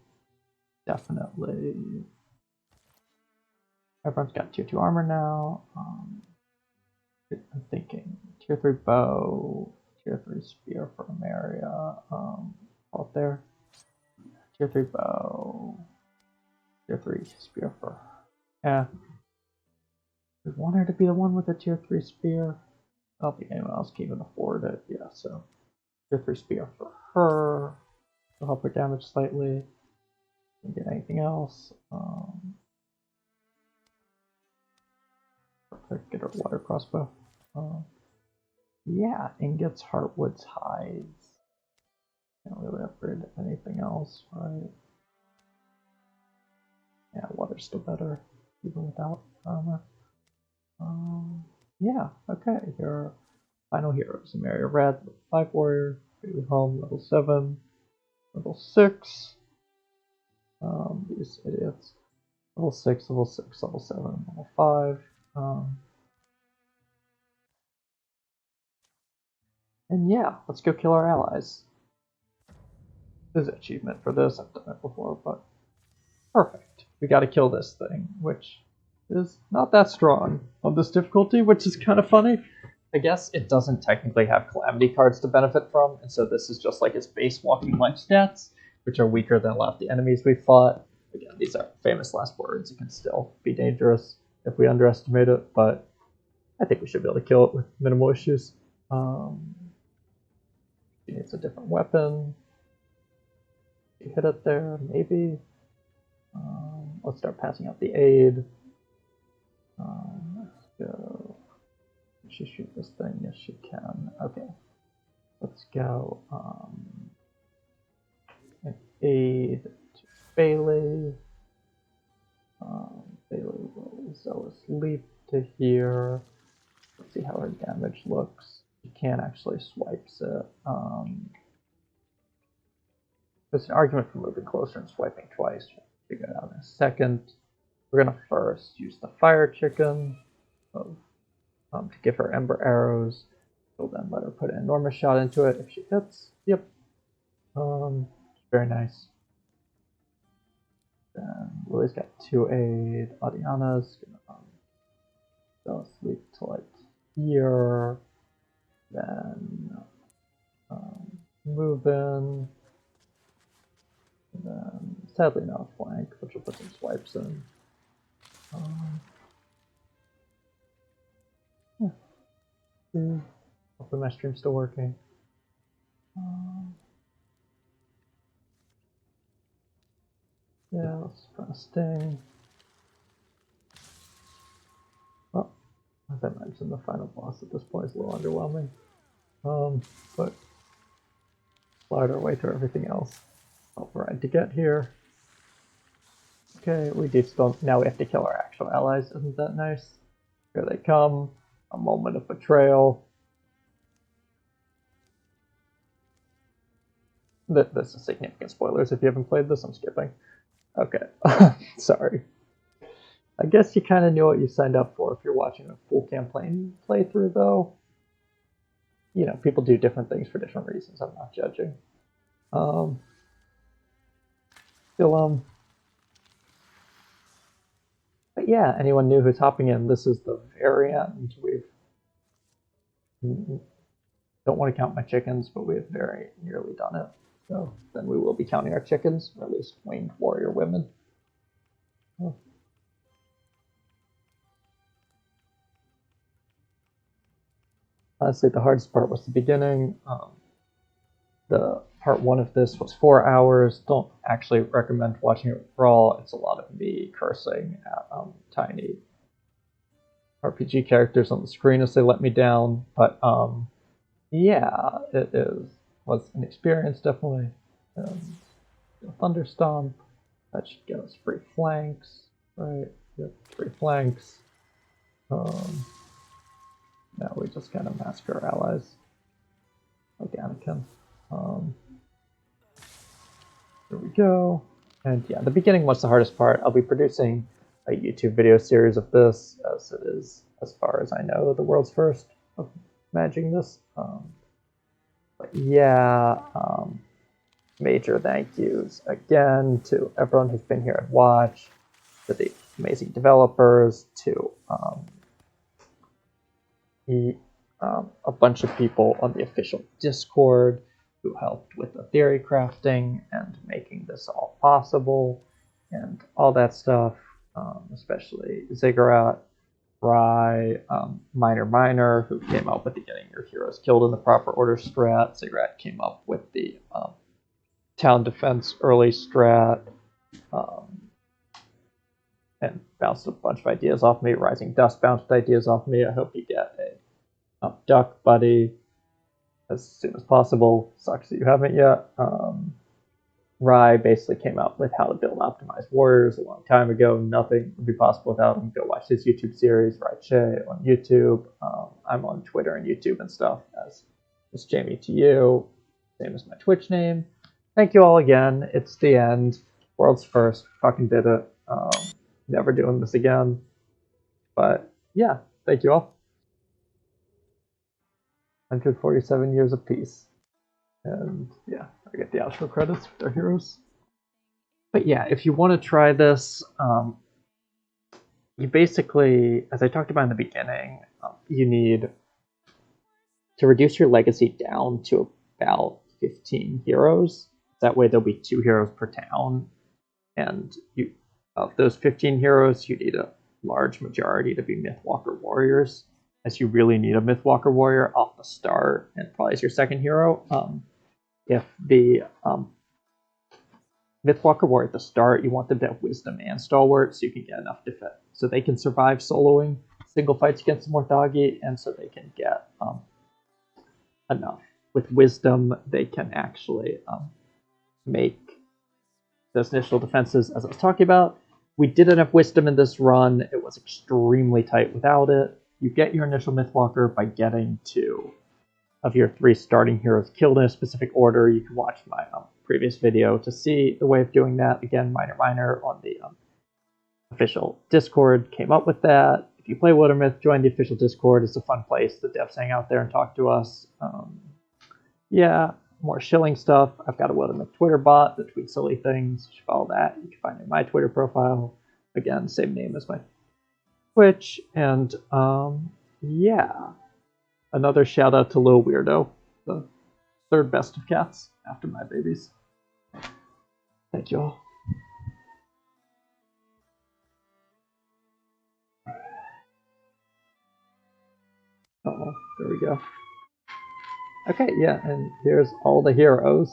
A: Definitely. Everyone's got tier 2 armor now. I'm thinking tier 3 bow, tier 3 spear for Amaria. Out there. Tier 3 bow, tier 3 spear for her. Yeah. We want her to be the one with the tier 3 spear. I don't think anyone else can even afford it. Yeah, so tier 3 spear for her. To help her damage slightly. Can get anything else. Get her water crossbow. Yeah, ingots, heartwoods, hides. Can't really upgrade anything else, right? Yeah, water's still better, even without armor. Yeah, okay. Here are final heroes. Amaria Red, level 5 warrior. Bailey Home, level 7. Level 6. These idiots. Level 6, level 6, level 7, level 5. And yeah, let's go kill our allies. There's an achievement for this. I've done it before, but perfect. We gotta kill this thing, which is not that strong on this difficulty, which is kind of funny. I guess it doesn't technically have calamity cards to benefit from, and so this is just like its base walking life stats, which are weaker than a lot of the enemies we fought. Again, these are famous last words. It can still be dangerous if we underestimate it, but I think we should be able to kill it with minimal issues. It needs a different weapon. You hit it there, maybe. Let's start passing out the aid. Let's go. Can she shoot this thing? Yes, she can. Okay. Let's go. An aid to Bailey. Bailey will zealous leap to here. Let's see how her damage looks. She can't actually swipes it. There's an argument for moving closer and swiping twice. We'll figure it out in a second. We're gonna first use the fire chicken to give her ember arrows. We'll then let her put an enormous shot into it if she hits. Yep. Very nice. Then Lily's got 2 aid. Adiana's gonna go sleep to like here. Then move in. And then sadly not a flank, which will put some swipes in. Yeah. Hopefully my stream's still working. Yeah, let's press Sting. Well, as I mentioned, the final boss at this point is a little underwhelming. But slide our way through everything else. Override to get here. Okay, we do still. Now we have to kill our actual allies. Isn't that nice? Here they come. A moment of betrayal. This is significant spoilers. If you haven't played this, I'm skipping. Okay, sorry. I guess you kind of knew what you signed up for if you're watching a full campaign playthrough, though. You know, people do different things for different reasons. I'm not judging. Still, but yeah, anyone new who's hopping in, this is the very end. We've don't want to count my chickens, but we have very nearly done it. So then we will be counting our chickens, or at least winged warrior women. Oh. Honestly, the hardest part was the beginning. The part 1 of this was 4 hours. Don't actually recommend watching it raw. It's a lot of me cursing at tiny RPG characters on the screen as they let me down. But yeah, was an experience definitely. Thunderstomp, that should get us free flanks, right? Yep, free flanks. Now we just kind of massacre our allies. Organican. There we go. And yeah, the beginning was the hardest part. I'll be producing a YouTube video series of this, as it is, as far as I know, the world's first of managing this. But yeah, major thank yous again to everyone who's been here and watched, to the amazing developers, to a bunch of people on the official Discord who helped with the theory crafting and making this all possible and all that stuff, especially Ziggurat, Rye, Miner, who came up with the getting your heroes killed in the proper order strat. Ziggurat came up with the town defense early strat, and bounced a bunch of ideas off me. Rising Dust bounced ideas off me. I hope you get a duck buddy as soon as possible. Sucks that you haven't yet. Rye basically came up with how to build optimized warriors a long time ago. Nothing would be possible without him. Go watch his YouTube series, Rye on YouTube. I'm on Twitter and YouTube and stuff as Miss Jamie to you. Same as my Twitch name. Thank you all again. It's the end. World's first. Fucking did it. Never doing this again. But yeah, thank you all. 147 years of peace. And yeah, I get the outro credits with our heroes. But yeah, if you want to try this, you basically, as I talked about in the beginning, you need to reduce your legacy down to about 15 heroes. That way there'll be 2 heroes per town. And of those 15 heroes, you need a large majority to be Mythwalker warriors, as you really need a Mythwalker warrior off the start and probably as your second hero. If the Mythwalker warrior at the start, you want them to have Wisdom and Stalwart so you can get enough defense, so they can survive soloing single fights against the Morthagi, and so they can get enough. With Wisdom, they can actually make those initial defenses, as I was talking about. We did enough Wisdom in this run. It was extremely tight without it. You get your initial Mythwalker by getting 2 of your 3 starting heroes killed in a specific order. You can watch my previous video to see the way of doing that. Again, Miner on the official Discord came up with that. If you play Wildermyth, join the official Discord. It's a fun place. The devs hang out there and talk to us. Yeah, more shilling stuff. I've got a Wildermyth Twitter bot that tweets silly things. You should follow that. You can find it in my Twitter profile. Again, same name as my Twitch. And yeah, another shout out to Lil Weirdo, the 3rd best of cats after my babies. Thank you all. Oh, there we go. Okay, yeah, and here's all the heroes,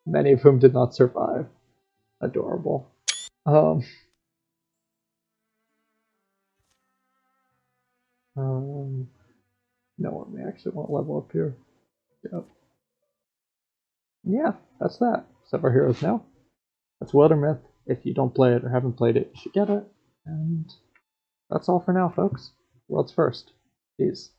A: many of whom did not survive. Adorable. Um, um, no one may actually want to level up here. Yep. Yeah, that's that. Several heroes now. That's Wildermyth. If you don't play it or haven't played it, you should get it. And that's all for now, folks. World's first. Peace.